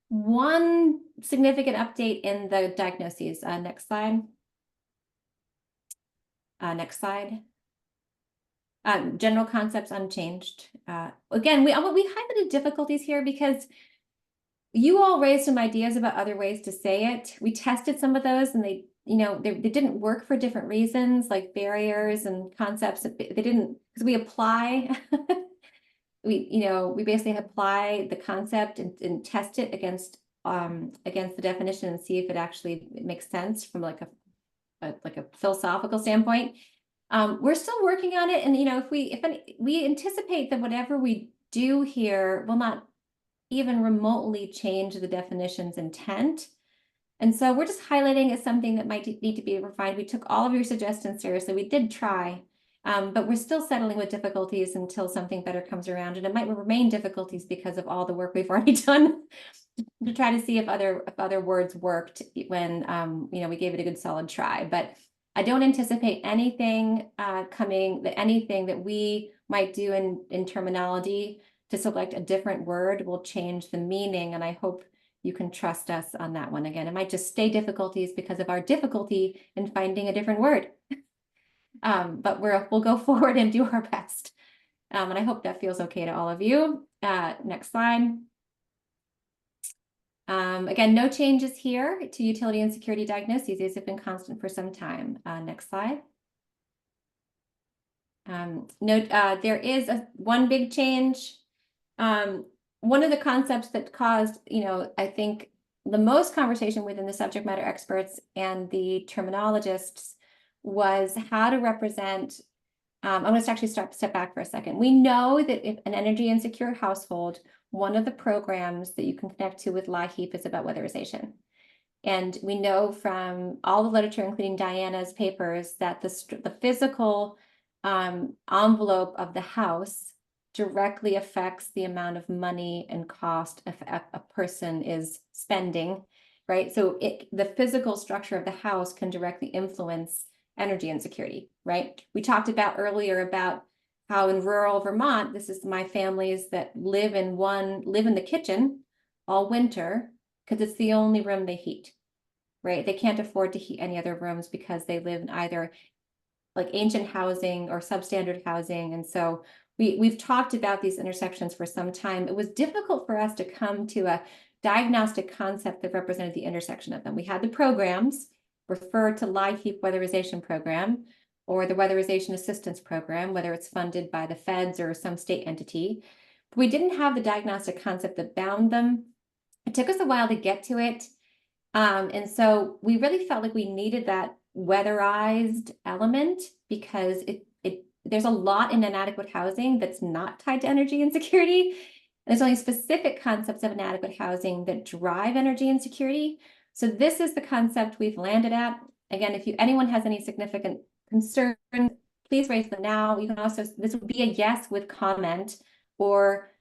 one significant update in the diagnoses. Next slide. Next slide. General concepts unchanged. Again, we highlighted difficulties here because you all raised some ideas about other ways to say it. We tested some of those, and they didn't work for different reasons, like barriers and concepts. They didn't, because we apply. we basically apply the concept and test it against the definition and see if it actually makes sense from like a philosophical standpoint. We're still working on it, and if we anticipate that whatever we do here will not even remotely change the definition's intent. And so we're just highlighting as something that might need to be refined. We took all of your suggestions seriously. We did try, but we're still settling with difficulties until something better comes around. And it might remain difficulties because of all the work we've already done to try to see if other words worked when we gave it a good solid try. But I don't anticipate anything anything that we might do in terminology to select a different word will change the meaning. And I hope you can trust us on that one. Again, it might just stay difficulties because of our difficulty in finding a different word. But we'll go forward and do our best. And I hope that feels okay to all of you. Next slide. Again, no changes here to utility and security diagnoses. These have been constant for some time. Next slide. Note, there is one big change. One of the concepts that caused, I think the most conversation within the subject matter experts and the terminologists was how to represent. I'm going to actually step back for a second. We know that if an energy insecure household, one of the programs that you can connect to with LIHEAP is about weatherization. And we know from all the literature, including Diana's papers, that the physical envelope of the house directly affects the amount of money and cost a person is spending, right? So the physical structure of the house can directly influence energy insecurity, right? We talked about earlier about how in rural Vermont, this is my families that live in the kitchen all winter because it's the only room they heat, right? They can't afford to heat any other rooms because they live in either like ancient housing or substandard housing. And so we've talked about these intersections for some time. It was difficult for us to come to a diagnostic concept that represented the intersection of them. We had the programs refer to LIHEAP weatherization program or the weatherization assistance program, whether it's funded by the feds or some state entity. But we didn't have the diagnostic concept that bound them. It took us a while to get to it. And so we really felt like we needed that weatherized element because there's a lot in inadequate housing that's not tied to energy insecurity. There's only specific concepts of inadequate housing that drive energy insecurity. So this is the concept we've landed at. Again, if anyone has any significant concerns, please raise them now. You can also, this would be a yes with comment or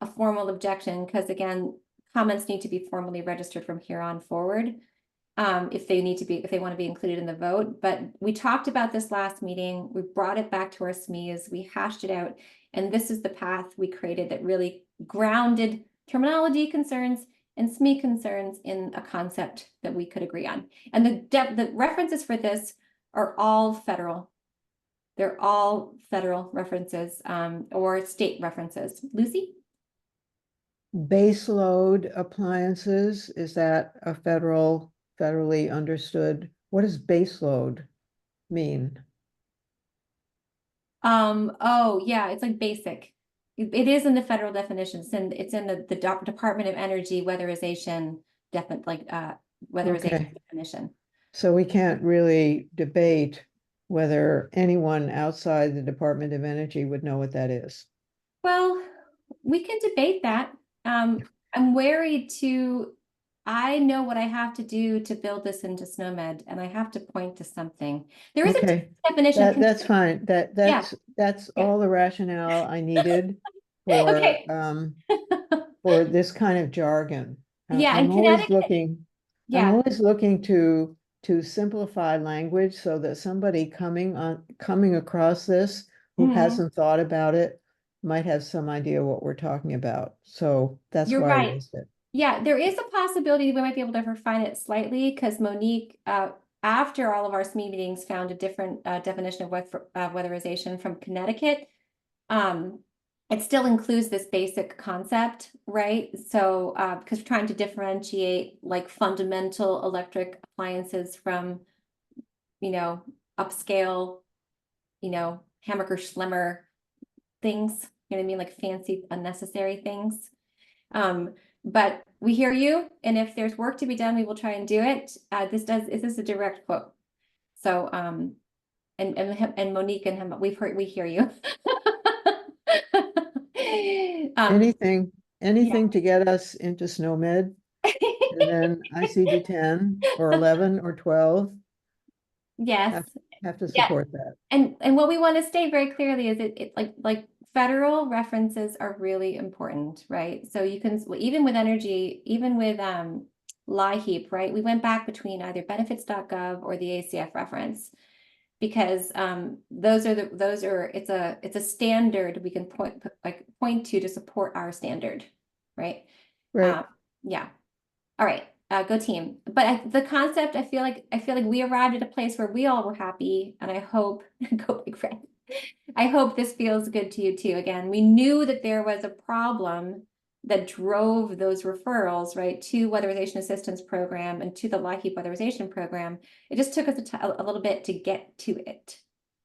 a formal objection, because again, comments need to be formally registered from here on forward. If they want to be included in the vote. But we talked about this last meeting. We brought it back to our SMEs. We hashed it out. And this is the path we created that really grounded terminology concerns and SME concerns in a concept that we could agree on. And the references for this are all federal. They're all federal references or state references. Lucy? Baseload appliances, is that a federally understood? What does baseload mean? Oh yeah, it's like basic. It is in the federal definitions, and it's in the Department of Energy weatherization weatherization definition. So we can't really debate whether anyone outside the Department of Energy would know what that is. Well, we can debate that. I'm wary I know what I have to do to build this into SNOMED, and I have to point to something. There is a definition. That's fine. That's all the rationale I needed for Okay. For this kind of jargon. Yeah, I'm in always Connecticut. I'm always looking to simplify language so that somebody coming across this who hasn't thought about it might have some idea what we're talking about. So that's You're why I right. raised it. Yeah, there is a possibility we might be able to refine it slightly because Monique, after all of our SME meetings, found a different definition of weatherization from Connecticut. It still includes this basic concept, right? So because we're trying to differentiate like fundamental electric appliances from, upscale, hamburger schlemmer things, you know what I mean? Like fancy, unnecessary things. But we hear you, and if there's work to be done, we will try and do it. This is a direct quote. So, and Monique and him, we hear you. Anything to get us into SNOMED, and then ICD-10 or 11 or 12. Yes. Have to support that. And what we want to state very clearly is it like federal references are really important, right? So you can, even with energy, even with LIHEAP, right? We went back between either benefits.gov or the ACF reference because it's a standard we can point to support our standard, right? Right. Yeah. All right. Go team. But the concept, I feel like we arrived at a place where we all were happy, and I hope go Big Red. I hope this feels good to you too. Again, we knew that there was a problem that drove those referrals, right, to weatherization assistance program and to the LIHEAP weatherization program. It just took us a little bit to get to it,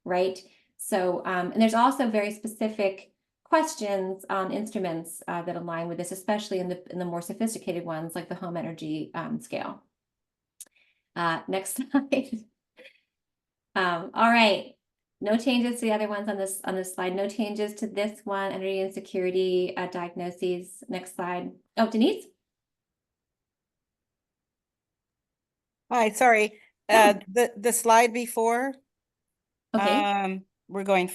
right? So, and there's also very specific questions on instruments that align with this, especially in the more sophisticated ones like the home energy scale. Next slide. All right. No changes to the other ones on this slide. No changes to this one, energy insecurity diagnoses. Next slide. Oh, Denise? Hi, sorry. The slide before. Okay. We're going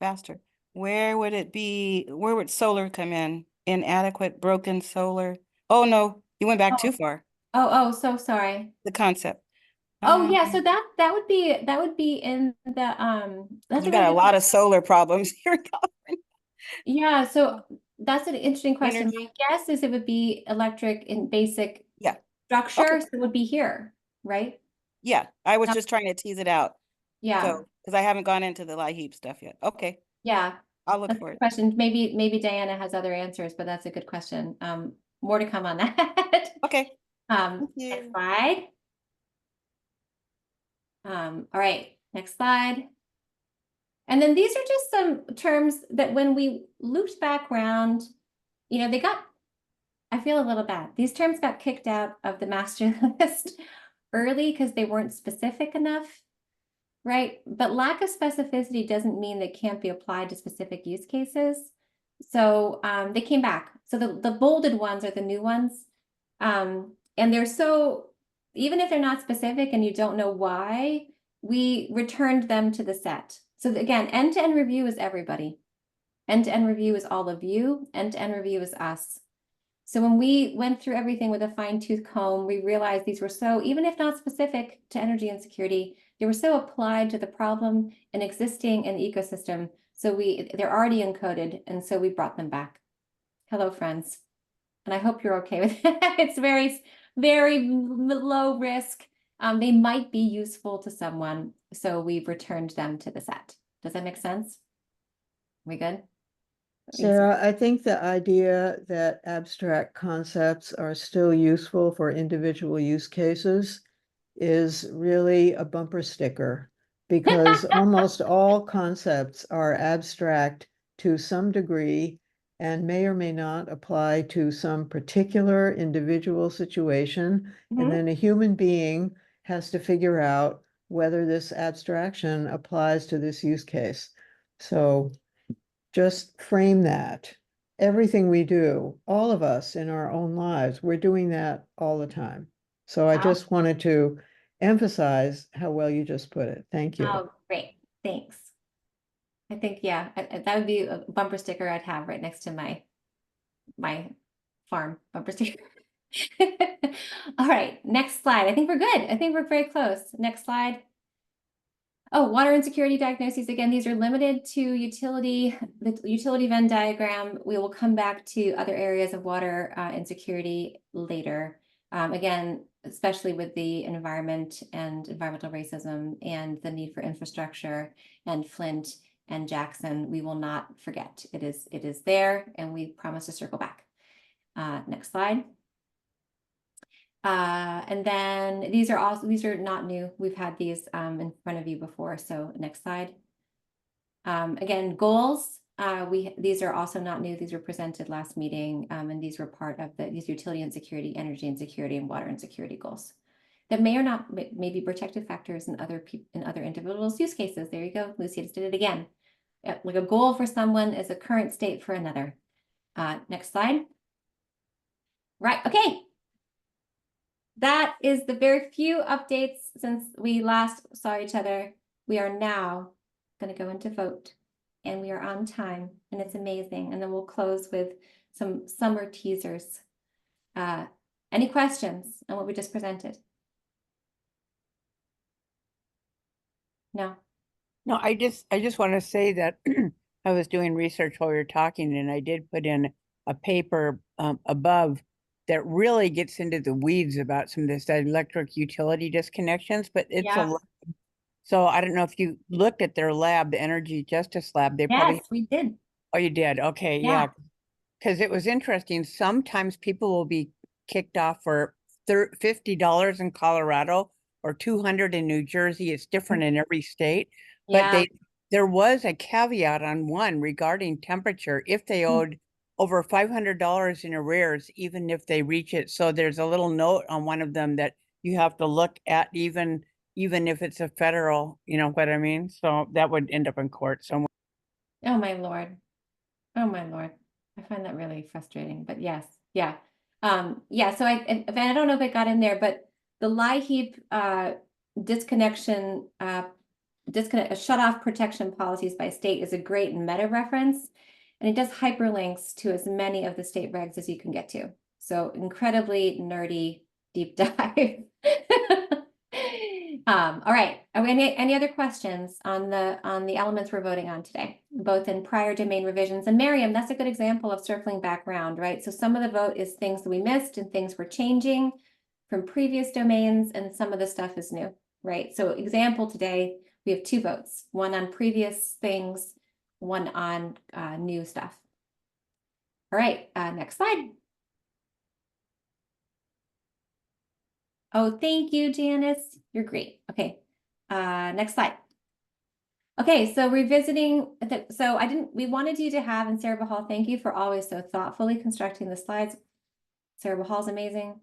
faster. where would it be? Where would solar come in? Inadequate, broken solar? Oh, no, you went back too far. Oh, so sorry. The concept. Oh, yeah, Um, so that would be in the, that's You a got really a good lot of solar problems here. Yeah, so that's an interesting question. Energy. My guess is it would be electric in basic Yeah, structure, okay. so it would be here, right? Yeah, I was just trying to tease it out. Yeah, So, because I haven't gone into the LIHEAP stuff yet. Okay, yeah. I'll look That's a for good it. question. Maybe Diana has other answers, but that's a good question. More to come on that. Okay, thank Next you. slide. All right, next slide. And then these are just some terms that when we looped back around, they got, I feel a little bad. These terms got kicked out of the master list early because they weren't specific enough, right? But lack of specificity doesn't mean they can't be applied to specific use cases. So they came back. So the bolded ones are the new ones. And they're so, even if they're not specific and you don't know why, we returned them to the set. So again, end-to-end review is everybody. End-to-end review is all of you. End-to-end review is us. So when we went through everything with a fine-tooth comb, we realized these were so, even if not specific to energy and security, they were so applied to the problem and existing in the ecosystem. So they're already encoded, and so we brought them back. Hello, friends. And I hope you're okay with it. It's very, very low risk. They might be useful to someone, so we've returned them to the set. Does that make sense? We good? Sarah, I think the idea that abstract concepts are still useful for individual use cases is really a bumper sticker because almost all concepts are abstract to some degree and may or may not apply to some particular individual situation. And then a human being has to figure out whether this abstraction applies to this use case. So just frame that. Everything we do, all of us in our own lives, we're doing that all the time. So I just wanted to emphasize how well you just put it. Thank you. Oh, great. Thanks. I think, yeah, that would be a bumper sticker I'd have right next to my farm bumper sticker. All right, next slide. I think we're good. I think we're very close. Next slide. Oh, water insecurity diagnoses. Again, these are limited to the utility Venn diagram. We will come back to other areas of water insecurity later. Again, especially with the environment and environmental racism and the need for infrastructure and Flint and Jackson, we will not forget. It is there, and we promise to circle back. Next slide. And then these are not new. We've had these in front of you before. So next slide. Again, goals. These are also not new. These were presented last meeting, and these were part of these utility insecurity, energy insecurity, and water insecurity goals that may or not may be protective factors in other individuals' use cases. There you go. Lucy just did it again. Like a goal for someone is a current state for another. Next slide. Right. Okay. That is the very few updates since we last saw each other. We are now going to go into vote, and we are on time, and it's amazing. And then we'll close with some summer teasers. Any questions on what we just presented? No. No, I just want to say that I was doing research while we were talking, and I did put in a paper above that really gets into the weeds about some of this electric utility disconnections, but it's Yeah. so I don't know if you looked at their lab, the Energy Justice Lab, they probably. Yes, we did. Oh, you did? Okay, Yeah. yeah. Because it was interesting. Sometimes people will be kicked off for $50 in Colorado or 200 in New Jersey. It's different in every state. But Yeah. there was a caveat on one regarding temperature. If they owed over $500 in arrears, even if they reach it. So there's a little note on one of them that you have to look at even if it's a federal, you know what I mean? So that would end up in court somewhere. Oh my Lord. Oh my Lord. I find that really frustrating, but yes. Yeah. Yeah, so I don't know if it got in there, but the LIHEAP disconnection disconnect, shut off protection policies by state is a great meta reference. And it does hyperlinks to as many of the state regs as you can get to. So incredibly nerdy deep dive. All right. Are any other questions on the elements we're voting on today, both in prior domain revisions? And Miriam, that's a good example of circling back around, right? So some of the vote is things that we missed and things we're changing from previous domains, and some of the stuff is new, right? So example today, we have 2 votes, one on previous things, one on new stuff. All right, next slide. Oh, thank you, Janice. You're great. Okay, next slide. Okay, so revisiting, we wanted you to have, and Sarah Bahal, thank you for always so thoughtfully constructing the slides. Sarah Bahal's amazing.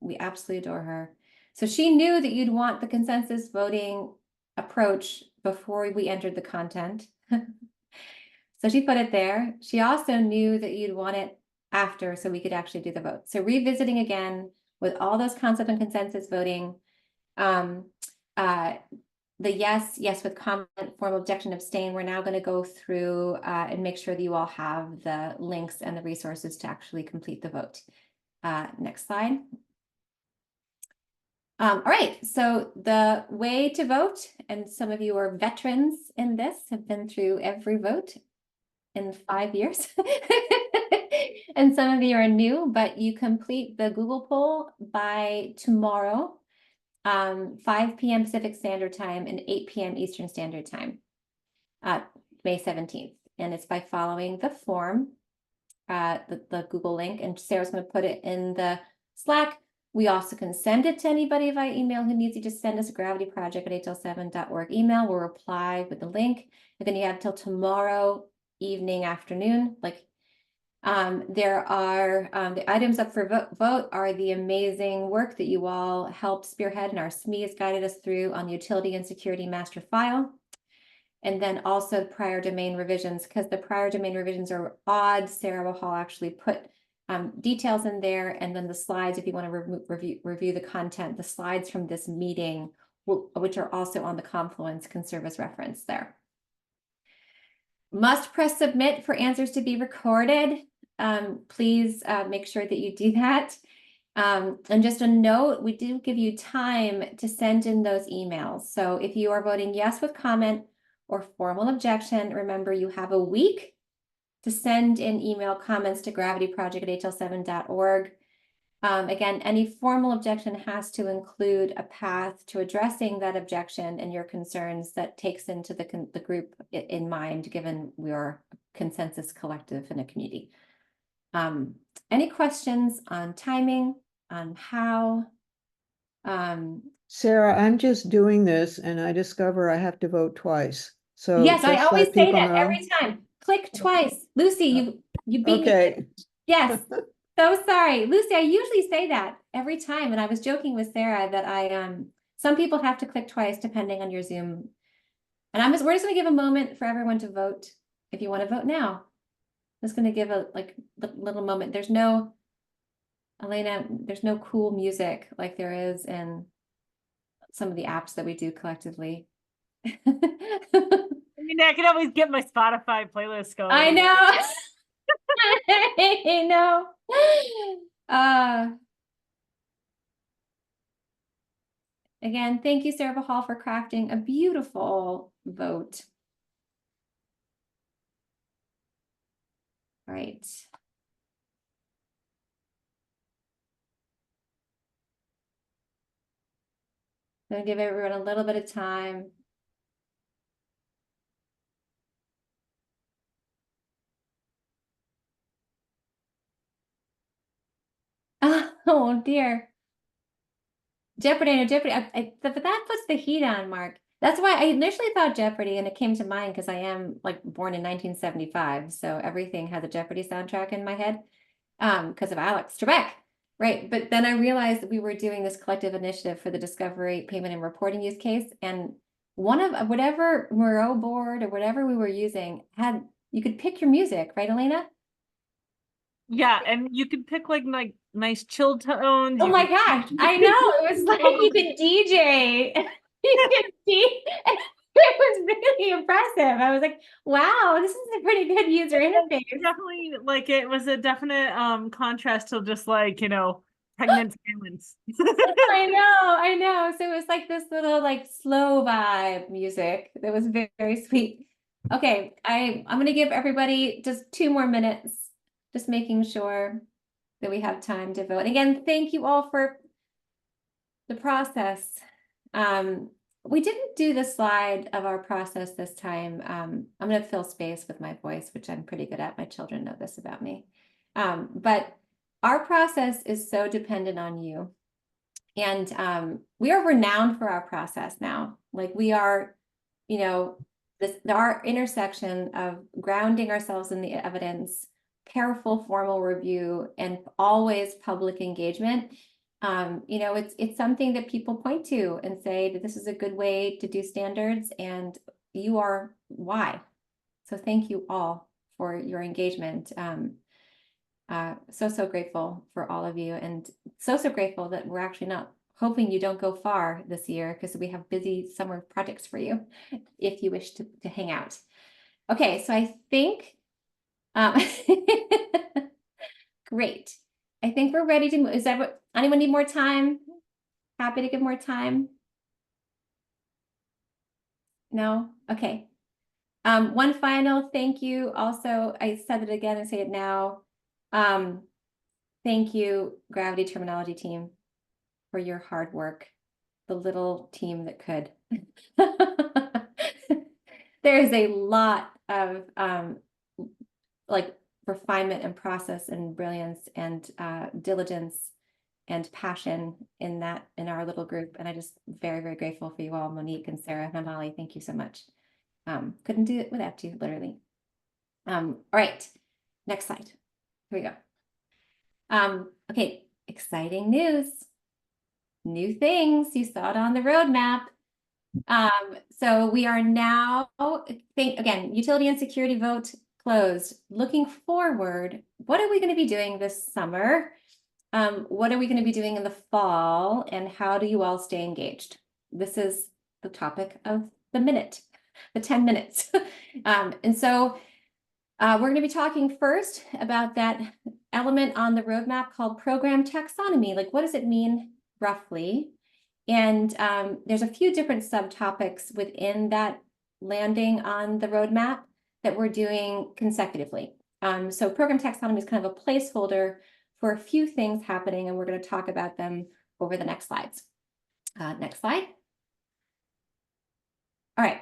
We absolutely adore her. So she knew that you'd want the consensus voting approach before we entered the content. So she put it there. She also knew that you'd want it after so we could actually do the vote. So revisiting again with all those concept and consensus voting, the yes with comment, formal objection, abstain, we're now going to go through and make sure that you all have the links and the resources to actually complete the vote. Next slide. All right, so the way to vote, and some of you are veterans in this, have been through every vote in 5 years. And some of you are new, but you complete the Google poll by tomorrow, 5 p.m. Pacific Standard Time and 8 p.m. Eastern Standard Time, May 17th. And it's by following the form, the Google link, and Sarah's going to put it in the Slack. We also can send it to anybody via email who needs you. Just send us a gravityproject@hl7.org email. We'll reply with the link. And then you have till tomorrow evening, afternoon. There are the items up for vote are the amazing work that you all helped spearhead, and our SME has guided us through on the utility and security master file. And then also the prior domain revisions, because the prior domain revisions are odd. Sarah Bahal actually put details in there, and then the slides, if you want to review the content, the slides from this meeting, which are also on the Confluence, can serve as reference there. Must press submit for answers to be recorded. Please make sure that you do that. And just a note, we do give you time to send in those emails. So if you are voting yes with comment or formal objection, remember you have a week to send in email comments to gravityproject@hl7.org. Again, any formal objection has to include a path to addressing that objection and your concerns that takes into the group in mind, given we are a consensus collective in a community. Any questions on timing, on how? Sarah, I'm just doing this and I discover I have to vote twice. So Yes, I just always let say people that know. every time. Click twice. Lucy, you beat me. Okay. Yes. So sorry, Lucy, I usually say that every time. And I was joking with Sarah that some people have to click twice depending on your Zoom. And we're just gonna give a moment for everyone to vote. If you want to vote now, I'm just gonna give a little moment. There's no, Elena, there's no cool music like there is in some of the apps that we do collectively. I mean, I can always get my Spotify playlist going. I know. I know. Again, thank you, Sarah Bahal, for crafting a beautiful vote. All right. I'm gonna give everyone a little bit of time. Oh dear. Jeopardy, no Jeopardy. But that puts the heat on, Mark. That's why I initially thought Jeopardy, and it came to mind because I am born in 1975, so everything has a Jeopardy soundtrack in my head, because of Alex Trebek, right? But then I realized that we were doing this collective initiative for the discovery, payment, and reporting use case, and one of whatever Moreau board or whatever we were using you could pick your music, right, Elena? Yeah, and you can pick nice chill tones. Oh my gosh, I know. It was like you could DJ. You could It was really impressive. I was like, wow, this is a pretty good user interface. Definitely, like, it was a definite contrast to just like, pregnant silence. I know. So it was like this little like slow vibe music that was very, very sweet. Okay, I'm gonna give everybody just 2 more minutes, just making sure that we have time to vote. Again, thank you all for the process. We didn't do the slide of our process this time. I'm gonna fill space with my voice, which I'm pretty good at. My children know this about me. But our process is so dependent on you. And we are renowned for our process now. Like we are, our intersection of grounding ourselves in the evidence, careful formal review, and always public engagement. It's something that people point to and say that this is a good way to do standards, and you are why. So thank you all for your engagement. So grateful for all of you, and so grateful that we're actually not hoping you don't go far this year, because we have busy summer projects for you if you wish to hang out. Okay, so I think great. I think we're ready to move. Is that what anyone need more time? Happy to give more time. No? Okay. One final thank you. Also, I said it again and say it now. Thank you, Gravity Terminology team, for your hard work. The little team that could. There's a lot of like refinement and process and brilliance and diligence and passion in our little group. And I just very, very grateful for you all, Monique and Sarah and Molly. Thank you so much. Couldn't do it without you, literally. All right, next slide. Here we go. Okay, exciting news. New things. You saw it on the roadmap. So we are now, again, utility and security vote closed. Looking forward, what are we going to be doing this summer? What are we going to be doing in the fall? And how do you all stay engaged? This is the topic of the minute, the 10 minutes. And so we're going to be talking first about that element on the roadmap called program taxonomy. Like, what does it mean roughly? And there's a few different subtopics within that landing on the roadmap that we're doing consecutively. So program taxonomy is kind of a placeholder for a few things happening, and we're going to talk about them over the next slides. Next slide. All right,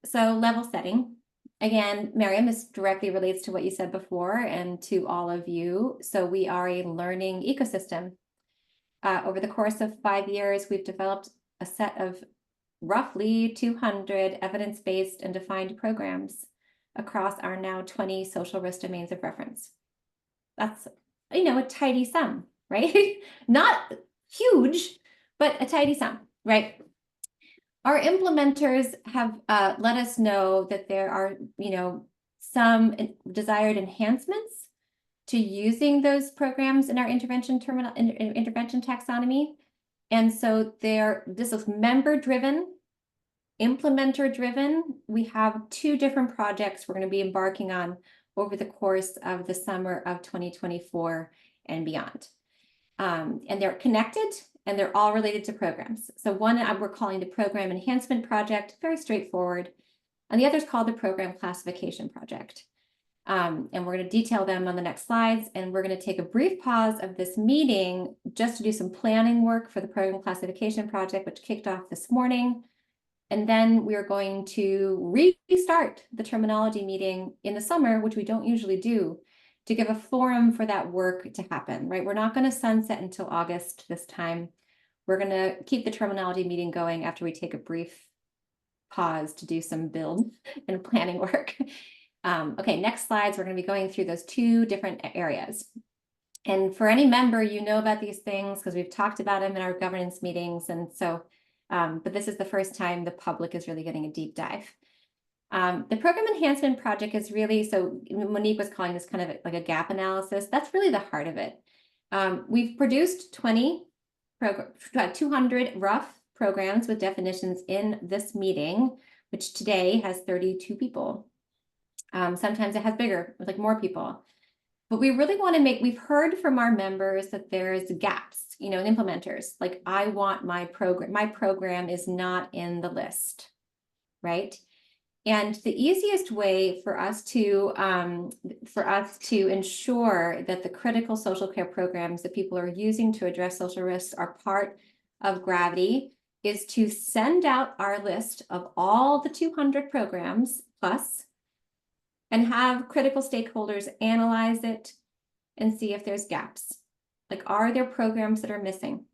so level setting. Again, Miriam, this directly relates to what you said before and to all of you. So we are a learning ecosystem. Over the course of 5 years, we've developed a set of roughly 200 evidence-based and defined programs across our now 20 social risk domains of reference. That's, a tidy sum, right? Not huge, but a tidy sum, right? Our implementers have let us know that there are, some desired enhancements to using those programs in our intervention taxonomy. And so this is member-driven, implementer-driven. We have 2 different projects we're going to be embarking on over the course of the summer of 2024 and beyond. And they're connected, and they're all related to programs. So one we're calling the Program Enhancement Project, very straightforward. And the other is called the Program Classification Project. And we're going to detail them on the next slides. And we're going to take a brief pause of this meeting just to do some planning work for the Program Classification Project, which kicked off this morning. And then we're going to restart the terminology meeting in the summer, which we don't usually do, to give a forum for that work to happen, right? We're not going to sunset until August this time. We're going to keep the terminology meeting going after we take a brief pause to do some build and planning work. Okay, next slides, we're going to be going through those 2 different areas. And for any member, you know about these things because we've talked about them in our governance meetings. And so, but this is the first time the public is really getting a deep dive. The Program Enhancement Project is really, so Monique was calling this kind of like a gap analysis. That's really the heart of it. We've produced 200 rough programs with definitions in this meeting. which today has 32 people. Sometimes it has bigger, like more people. But we really want to we've heard from our members that there's gaps, in implementers. Like, I want my program is not in the list, right? And the easiest way for us to ensure that the critical social care programs that people are using to address social risks are part of Gravity is to send out our list of all the 200 programs plus, and have critical stakeholders analyze it and see if there's gaps. Like, are there programs that are missing?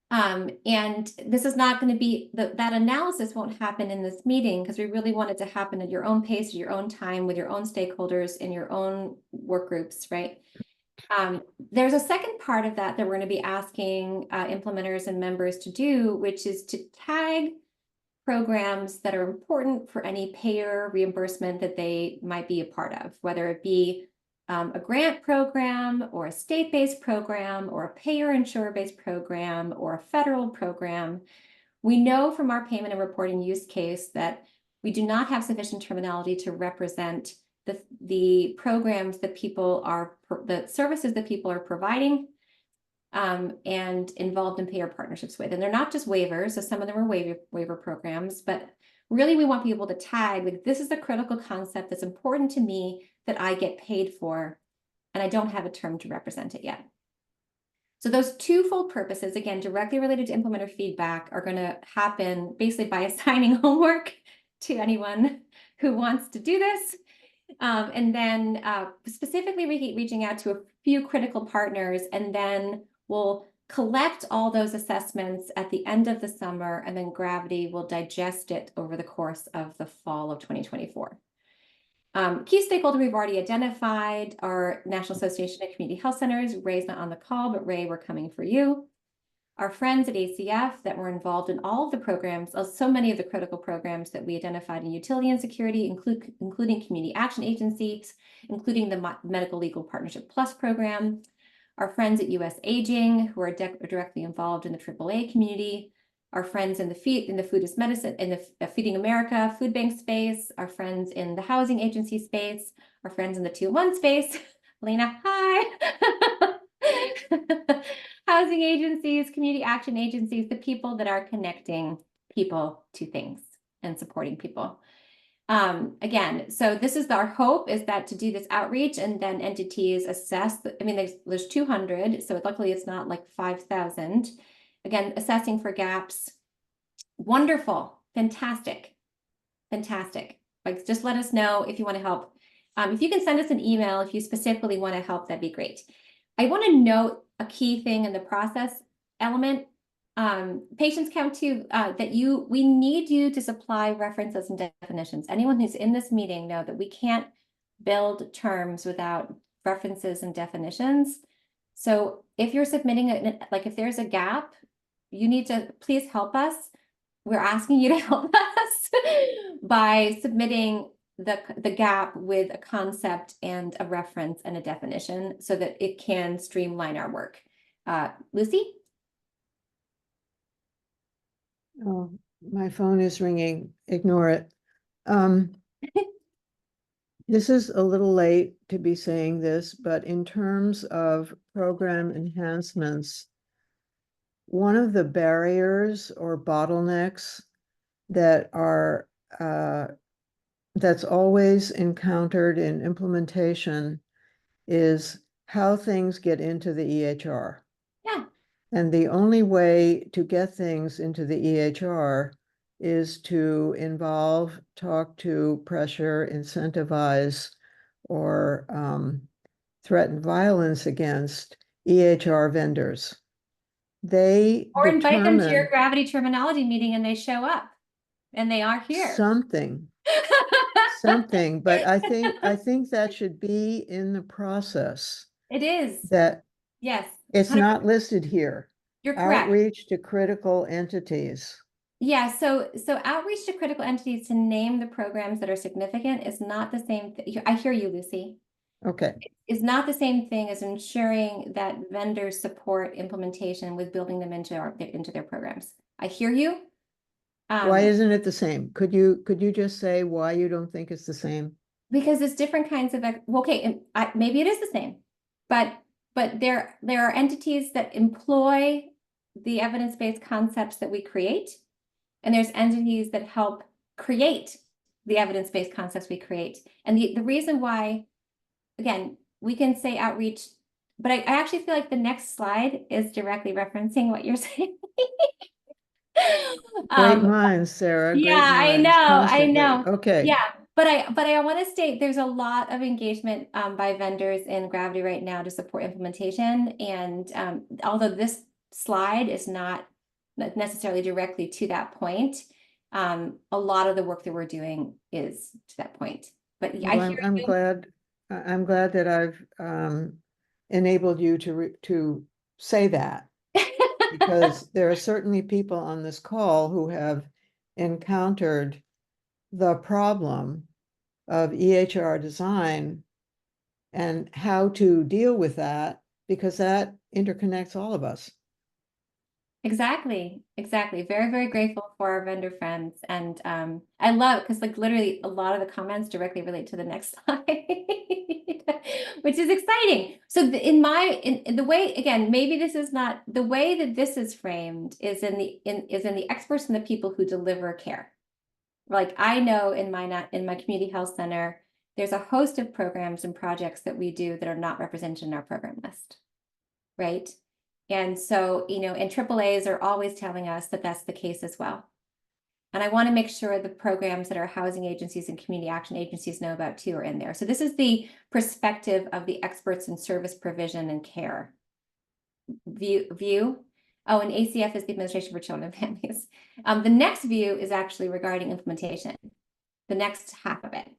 And this is not going to be, that analysis won't happen in this meeting, because we really want it to happen at your own pace, at your own time, with your own stakeholders in your own work groups, right? There's a second part of that we're going to be asking implementers and members to do, which is to tag programs that are important for any payer reimbursement that they might be a part of, whether it be a grant program or a state-based program or a payer insurer-based program or a federal program. We know from our payment and reporting use case that we do not have sufficient terminology to represent the programs that the services that people are providing and involved in payer partnerships with. And they're not just waivers, so some of them are waiver programs, but really we want people to tag, like, this is the critical concept that's important to me that I get paid for, and I don't have a term to represent it yet. So those twofold purposes, again, directly related to implementer feedback, are going to happen basically by assigning homework to anyone who wants to do this. And then specifically reaching out to a few critical partners, and then we'll collect all those assessments at the end of the summer, and then Gravity will digest it over the course of the fall of 2024. Key stakeholder we've already identified are National Association of Community Health Centers. Ray's not on the call, but Ray, we're coming for you. Our friends at ACF that were involved in all of the programs, so many of the critical programs that we identified in utility and security, including community action agencies, including the Medical Legal Partnership Plus program. Our friends at US Aging, who are directly involved in the AAA community. Our friends in the food is medicine, in the Feeding America food bank space. Our friends in the housing agency space. Our friends in the 2-1 space. Lena, hi. Housing agencies, community action agencies, the people that are connecting people to things and supporting people. Again, so this is our hope, is that to do this outreach, and then entities assess. I mean, there's 200, so luckily it's not like 5,000. Again, assessing for gaps. Wonderful, fantastic. Like, just let us know if you want to help. If you can send us an email if you specifically want to help, that'd be great. I want to note a key thing in the process element. Patients count too, we need you to supply references and definitions. Anyone who's in this meeting know that we can't build terms without references and definitions. So if you're submitting it, like, if there's a gap, you need to please help us. We're asking you to help us by submitting the gap with a concept and a reference and a definition, so that it can streamline our work. Lucy? Oh, my phone is ringing. Ignore it. This is a little late to be saying this, but in terms of program enhancements, one of the barriers or bottlenecks that are that's always encountered in implementation is how things get into the EHR. Yeah. And the only way to get things into the EHR is to involve, talk to, pressure, incentivize, or threaten violence against EHR vendors. They Or invite them to your determine Gravity terminology meeting and they show up and they are here. something, but I think that should be in the process. It is. That Yes. it's 100%. not listed here. You're correct. Outreach to critical entities. Yeah, so outreach to critical entities to name the programs that are significant is not the same thing. I hear you, Lucy. Okay. Is not the same thing as ensuring that vendors support implementation with building them into their programs. I hear you. Why isn't it the same? Could you just say why you don't think it's the same? Because it's different kinds of, okay, and maybe it is the same, but there are entities that employ the evidence-based concepts that we create, and there's entities that help create the evidence-based concepts we create. And the reason why, again, we can say outreach, but I actually feel like the next slide is directly referencing what you're saying. Great minds, Sarah. Great Yeah, I minds, know, I constantly. know. Okay. Yeah, but I want to state there's a lot of engagement by vendors in Gravity right now to support implementation. And although this slide is not necessarily directly to that point, a lot of the work that we're doing is to that point. But I Well, hear I'm you. I'm glad that I've enabled you to say that, because there are certainly people on this call who have encountered the problem of EHR design and how to deal with that, because that interconnects all of us. Exactly. Very, very grateful for our vendor friends. And I love, because like literally a lot of the comments directly relate to the next slide, which is exciting. So in the way, again, maybe this is not the way that this is framed is in the experts and the people who deliver care. Like I know in my community health center, there's a host of programs and projects that we do that are not represented in our program list, right? And so, and AAAs are always telling us that that's the case as well. And I want to make sure the programs that our housing agencies and community action agencies know about too are in there. So this is the perspective of the experts in service provision and care. View. Oh, and ACF is the Administration for Children and Families. The next view is actually regarding implementation. The next half of it,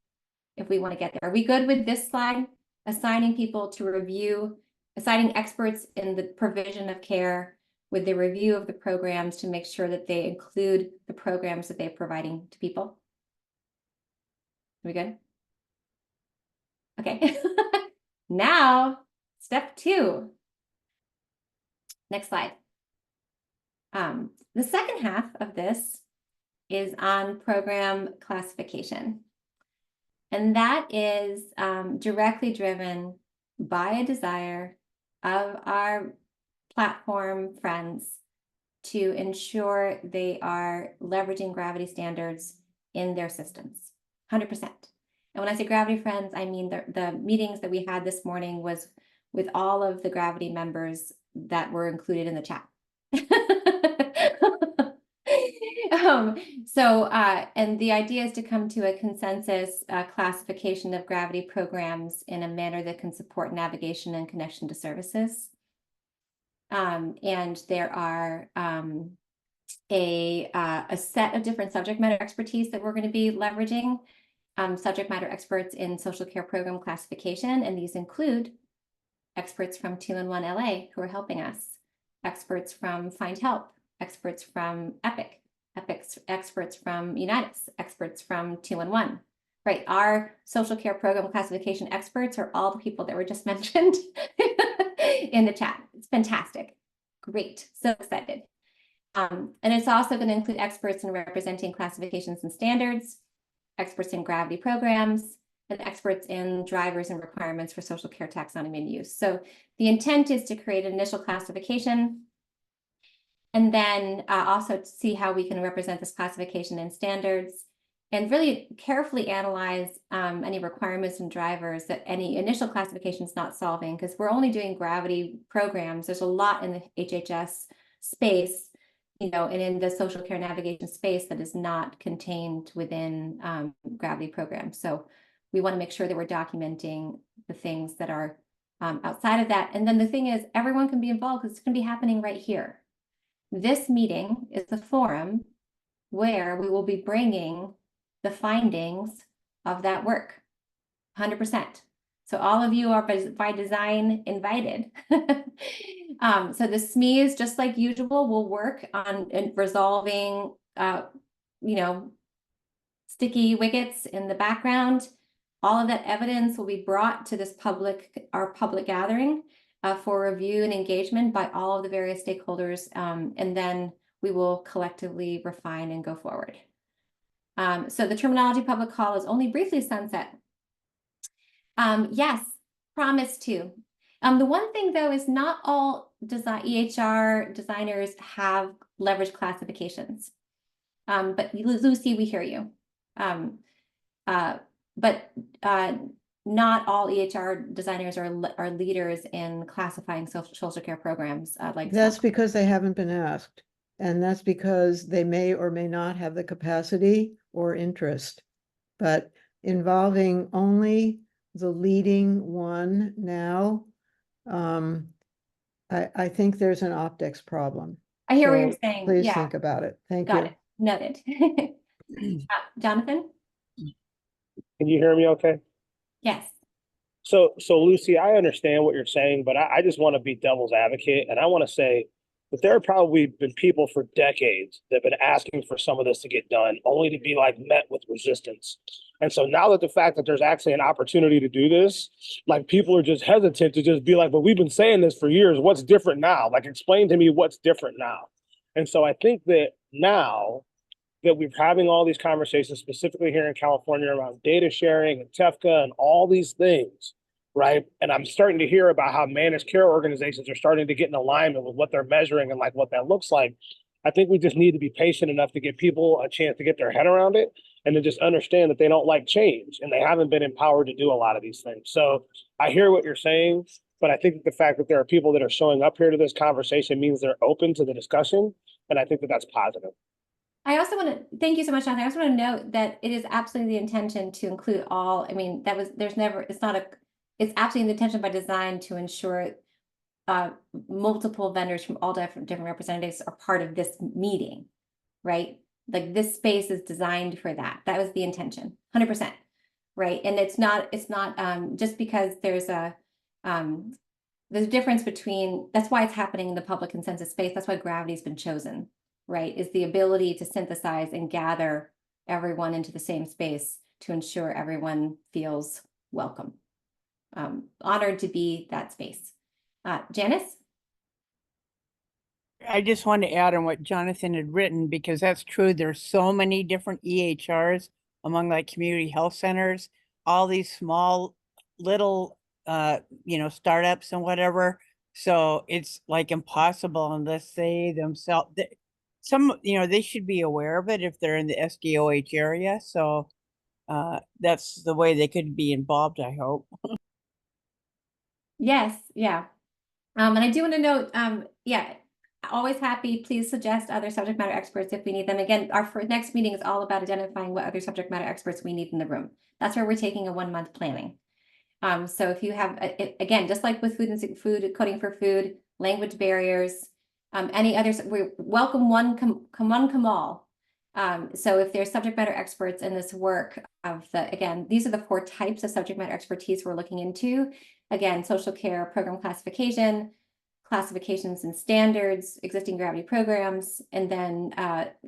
if we want to get there. Are we good with this slide? Assigning people to review, assigning experts in the provision of care with the review of the programs to make sure that they include the programs that they're providing to people. Are we good? Okay. Now, step 2. Next slide. The second half of this is on program classification. And that is directly driven by a desire of our platform friends to ensure they are leveraging Gravity standards in their systems, 100%. And when I say Gravity friends, I mean the meetings that we had this morning was with all of the Gravity members that were included in the chat. And the idea is to come to a consensus classification of Gravity programs in a manner that can support navigation and connection to services. And there are a set of different subject matter expertise that we're going to be leveraging. Subject matter experts in social care program classification, and these include experts from 2-in-1 LA who are helping us, experts from Find Help, experts from Epic, experts from Unitas, experts from 2-in-1. Right, our social care program classification experts are all the people that were just mentioned in the chat. It's fantastic. Great, so excited. And it's also going to include experts in representing classifications and standards, experts in Gravity programs, and experts in drivers and requirements for social care taxonomy and use. So the intent is to create an initial classification and then also to see how we can represent this classification and standards and really carefully analyze any requirements and drivers that any initial classification is not solving, because we're only doing Gravity programs. There's a lot in the HHS space, and in the social care navigation space that is not contained within Gravity programs. So we want to make sure that we're documenting the things that are outside of that. And then the thing is, everyone can be involved because it's going to be happening right here. This meeting is the forum where we will be bringing the findings of that work, 100%. So all of you are by design invited. So the SMEs, just like usual, will work on resolving, sticky wickets in the background. All of that evidence will be brought to this our public gathering for review and engagement by all of the various stakeholders. And then we will collectively refine and go forward. So the terminology public call is only briefly sunset. Yes, promise to. The one thing though is not all EHR designers have leverage classifications. But Lucy, we hear you. But not all EHR designers are leaders in classifying social care programs like That's because they haven't been asked. And that's because they may or may not have the capacity or interest. But involving only the leading one now, I think there's an optics problem. I hear what you're So saying. Please Yeah, think about it. Thank got you. it. Noted. Jonathan? Can you hear me okay? Yes. So Lucy, I understand what you're saying, but I just want to be devil's advocate. And I want to say that there have probably been people for decades that have been asking for some of this to get done, only to be like met with resistance. And so now that the fact that there's actually an opportunity to do this, like people are just hesitant to just be like, but we've been saying this for years. What's different now? Like, explain to me what's different now. And so I think that now that we're having all these conversations, specifically here in California around data sharing and TEFCA and all these things, right? And I'm starting to hear about how managed care organizations are starting to get in alignment with what they're measuring and like what that looks like. I think we just need to be patient enough to give people a chance to get their head around it and to just understand that they don't like change and they haven't been empowered to do a lot of these things. So I hear what you're saying, but I think that the fact that there are people that are showing up here to this conversation means they're open to the discussion. And I think that that's positive. I also want to thank you so much, Jonathan. I also want to note that it is absolutely the intention to include all. I mean, it's absolutely the intention by design to ensure multiple vendors from all different representatives are part of this meeting, right? Like this space is designed for that. That was the intention, 100%, right? And it's not just because there's a difference between, that's why it's happening in the public consensus space. That's why gravity's been chosen, right? Is the ability to synthesize and gather everyone into the same space to ensure everyone feels welcome. Honored to be that space. Janice? I just want to add on what Jonathan had written, because that's true. There's so many different EHRs among like community health centers, all these small little, startups and whatever. So it's like impossible unless they themselves, they should be aware of it if they're in the SDOH area. So that's the way they could be involved, I hope. Yes, yeah. And I do want to note, always happy. Please suggest other subject matter experts if we need them. Again, our next meeting is all about identifying what other subject matter experts we need in the room. That's where we're taking a 1-month planning. So if you have, again, just like with food coding for food, language barriers, any others, we welcome one, come all. So if there's subject matter experts in this work again, these are the 4 types of subject matter expertise we're looking into. Again, social care program classification, classifications and standards, existing gravity programs, and then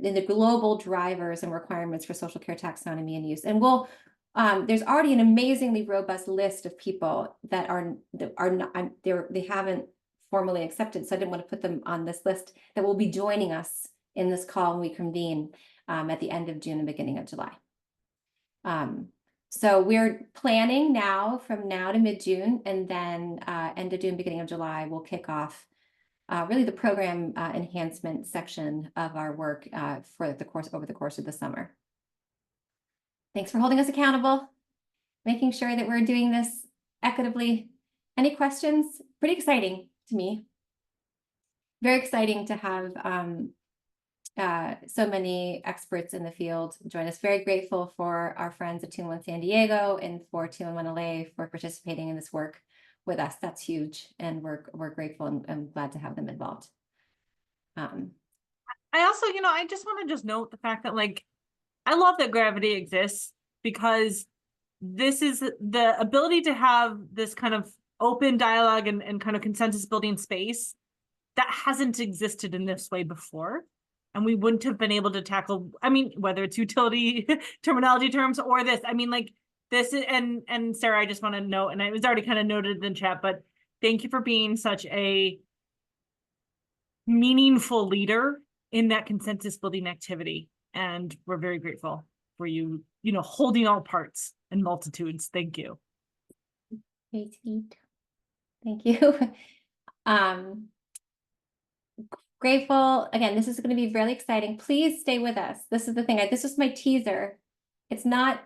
in the global drivers and requirements for social care taxonomy and use. And there's already an amazingly robust list of people that they haven't formally accepted, so I didn't want to put them on this list, that will be joining us in this call when we convene at the end of June and beginning of July. So we're planning now from now to mid-June, and then end of June, beginning of July, we'll kick off really the program enhancement section of our work over the course of the summer. Thanks for holding us accountable, making sure that we're doing this equitably. Any questions? Pretty exciting to me. Very exciting to have so many experts in the field join us. Very grateful for our friends at 2-in-1 San Diego and for 2-in-1 LA for participating in this work with us. That's huge, and we're grateful and glad to have them involved. I also, I just want to note the fact that I love that Gravity exists, because this is the ability to have this kind of open dialogue and kind of consensus building space that hasn't existed in this way before. And we wouldn't have been able to tackle, whether it's utility terminology terms or this, this is, and Sarah, I just want to note, and it was already kind of noted in the chat, but thank you for being such a meaningful leader in that consensus building activity. And we're very grateful for you, holding all parts and multitudes. Thank you. Great, sweet. Thank you. Grateful. Again, this is going to be really exciting. Please stay with us. This is the thing. This is my teaser. It's not,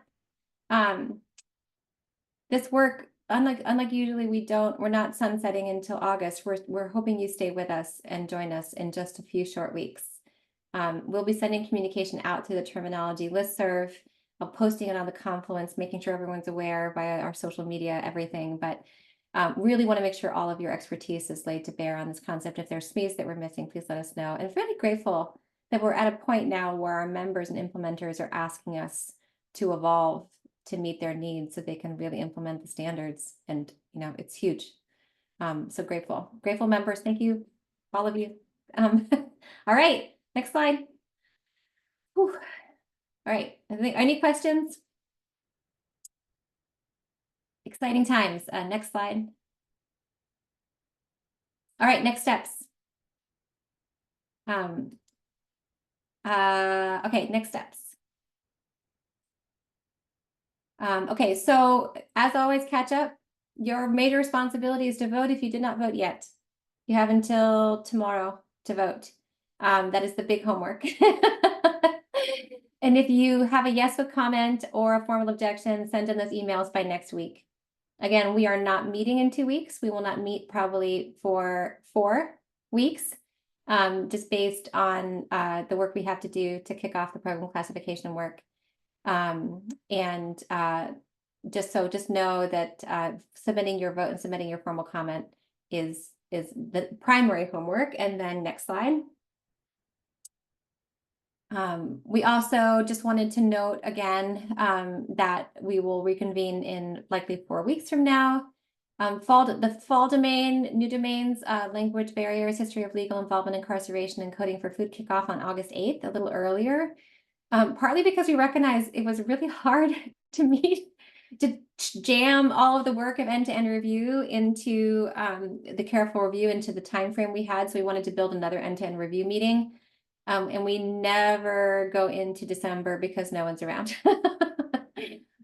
this work, unlike usually we're not sunsetting until August. We're hoping you stay with us and join us in just a few short weeks. We'll be sending communication out to the terminology listserv, posting it on the Confluence, making sure everyone's aware via our social media, everything. But really want to make sure all of your expertise is laid to bear on this concept. If there's space that we're missing, please let us know. And really grateful that we're at a point now where our members and implementers are asking us to evolve to meet their needs so they can really implement the standards. And, it's huge. So grateful members. Thank you, all of you. All right, next slide. Whew. All right, any questions? Exciting times. Next slide. All right, next steps. Okay, next steps. Okay, so as always, catch up. Your major responsibility is to vote if you did not vote yet. You have until tomorrow to vote. That is the big homework. And if you have a yes with comment or a formal objection, send in those emails by next week. Again, we are not meeting in 2 weeks. We will not meet probably for 4 weeks, just based on the work we have to do to kick off the program classification work. Just know that submitting your vote and submitting your formal comment is the primary homework. And then next slide. We also just wanted to note again that we will reconvene in likely 4 weeks from now. The fall domain, new domains, language barriers, history of legal involvement, incarceration, and coding for food kickoff on August 8th, a little earlier. Partly because we recognize it was really hard to jam all of the work of end-to-end review into the careful review into the time frame we had. So we wanted to build another end-to-end review meeting. And we never go into December because no one's around.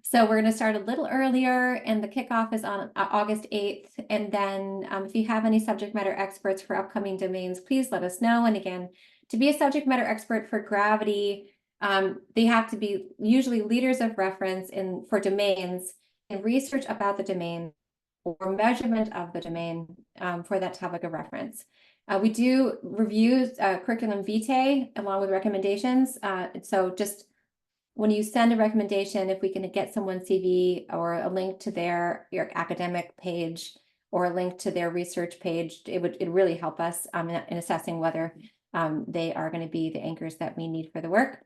So we're going to start a little earlier, and the kickoff is on August 8th. And then if you have any subject matter experts for upcoming domains, please let us know. And again, to be a subject matter expert for Gravity, they have to be usually leaders of reference for domains and research about the domain or measurement of the domain for that topic of reference. We do review curriculum vitae along with recommendations. So just when you send a recommendation, if we can get someone's CV or a link to your academic page or a link to their research page, it'd really help us in assessing whether they are going to be the anchors that we need for the work.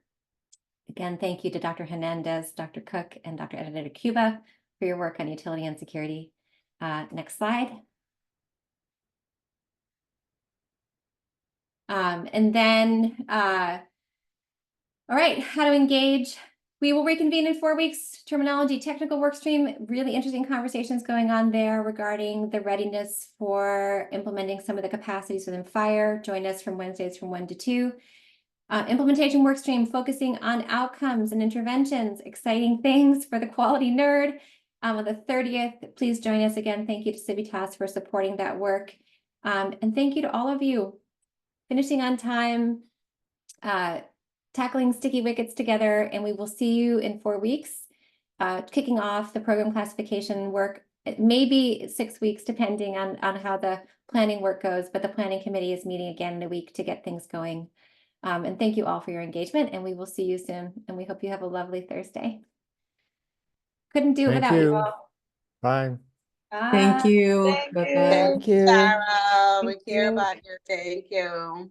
Again, thank you to Dr. Hernandez, Dr. Cook, and Dr. Editor Cuba for your work on utility and security. Next slide. And then, all right, how to engage. We will reconvene in 4 weeks. Terminology technical work stream, really interesting conversations going on there regarding the readiness for implementing some of the capacities within FIRE. Join us from Wednesdays from 1 to 2. Implementation work stream focusing on outcomes and interventions, exciting things for the quality nerd. On the 30th, please join us again. Thank you to Civitas for supporting that work. And thank you to all of you. Finishing on time, tackling sticky wickets together, and we will see you in 4 weeks, kicking off the program classification work. It may be 6 weeks, depending on how the planning work goes, but the planning committee is meeting again in a week to get things going. And thank you all for your engagement, and we will see you soon. And we hope you have a lovely Thursday. Couldn't do it without you all. Bye. Bye. Thank you. Thank Bye-bye. you, Thank you. Sarah. We Thank care you. about you. Thank you.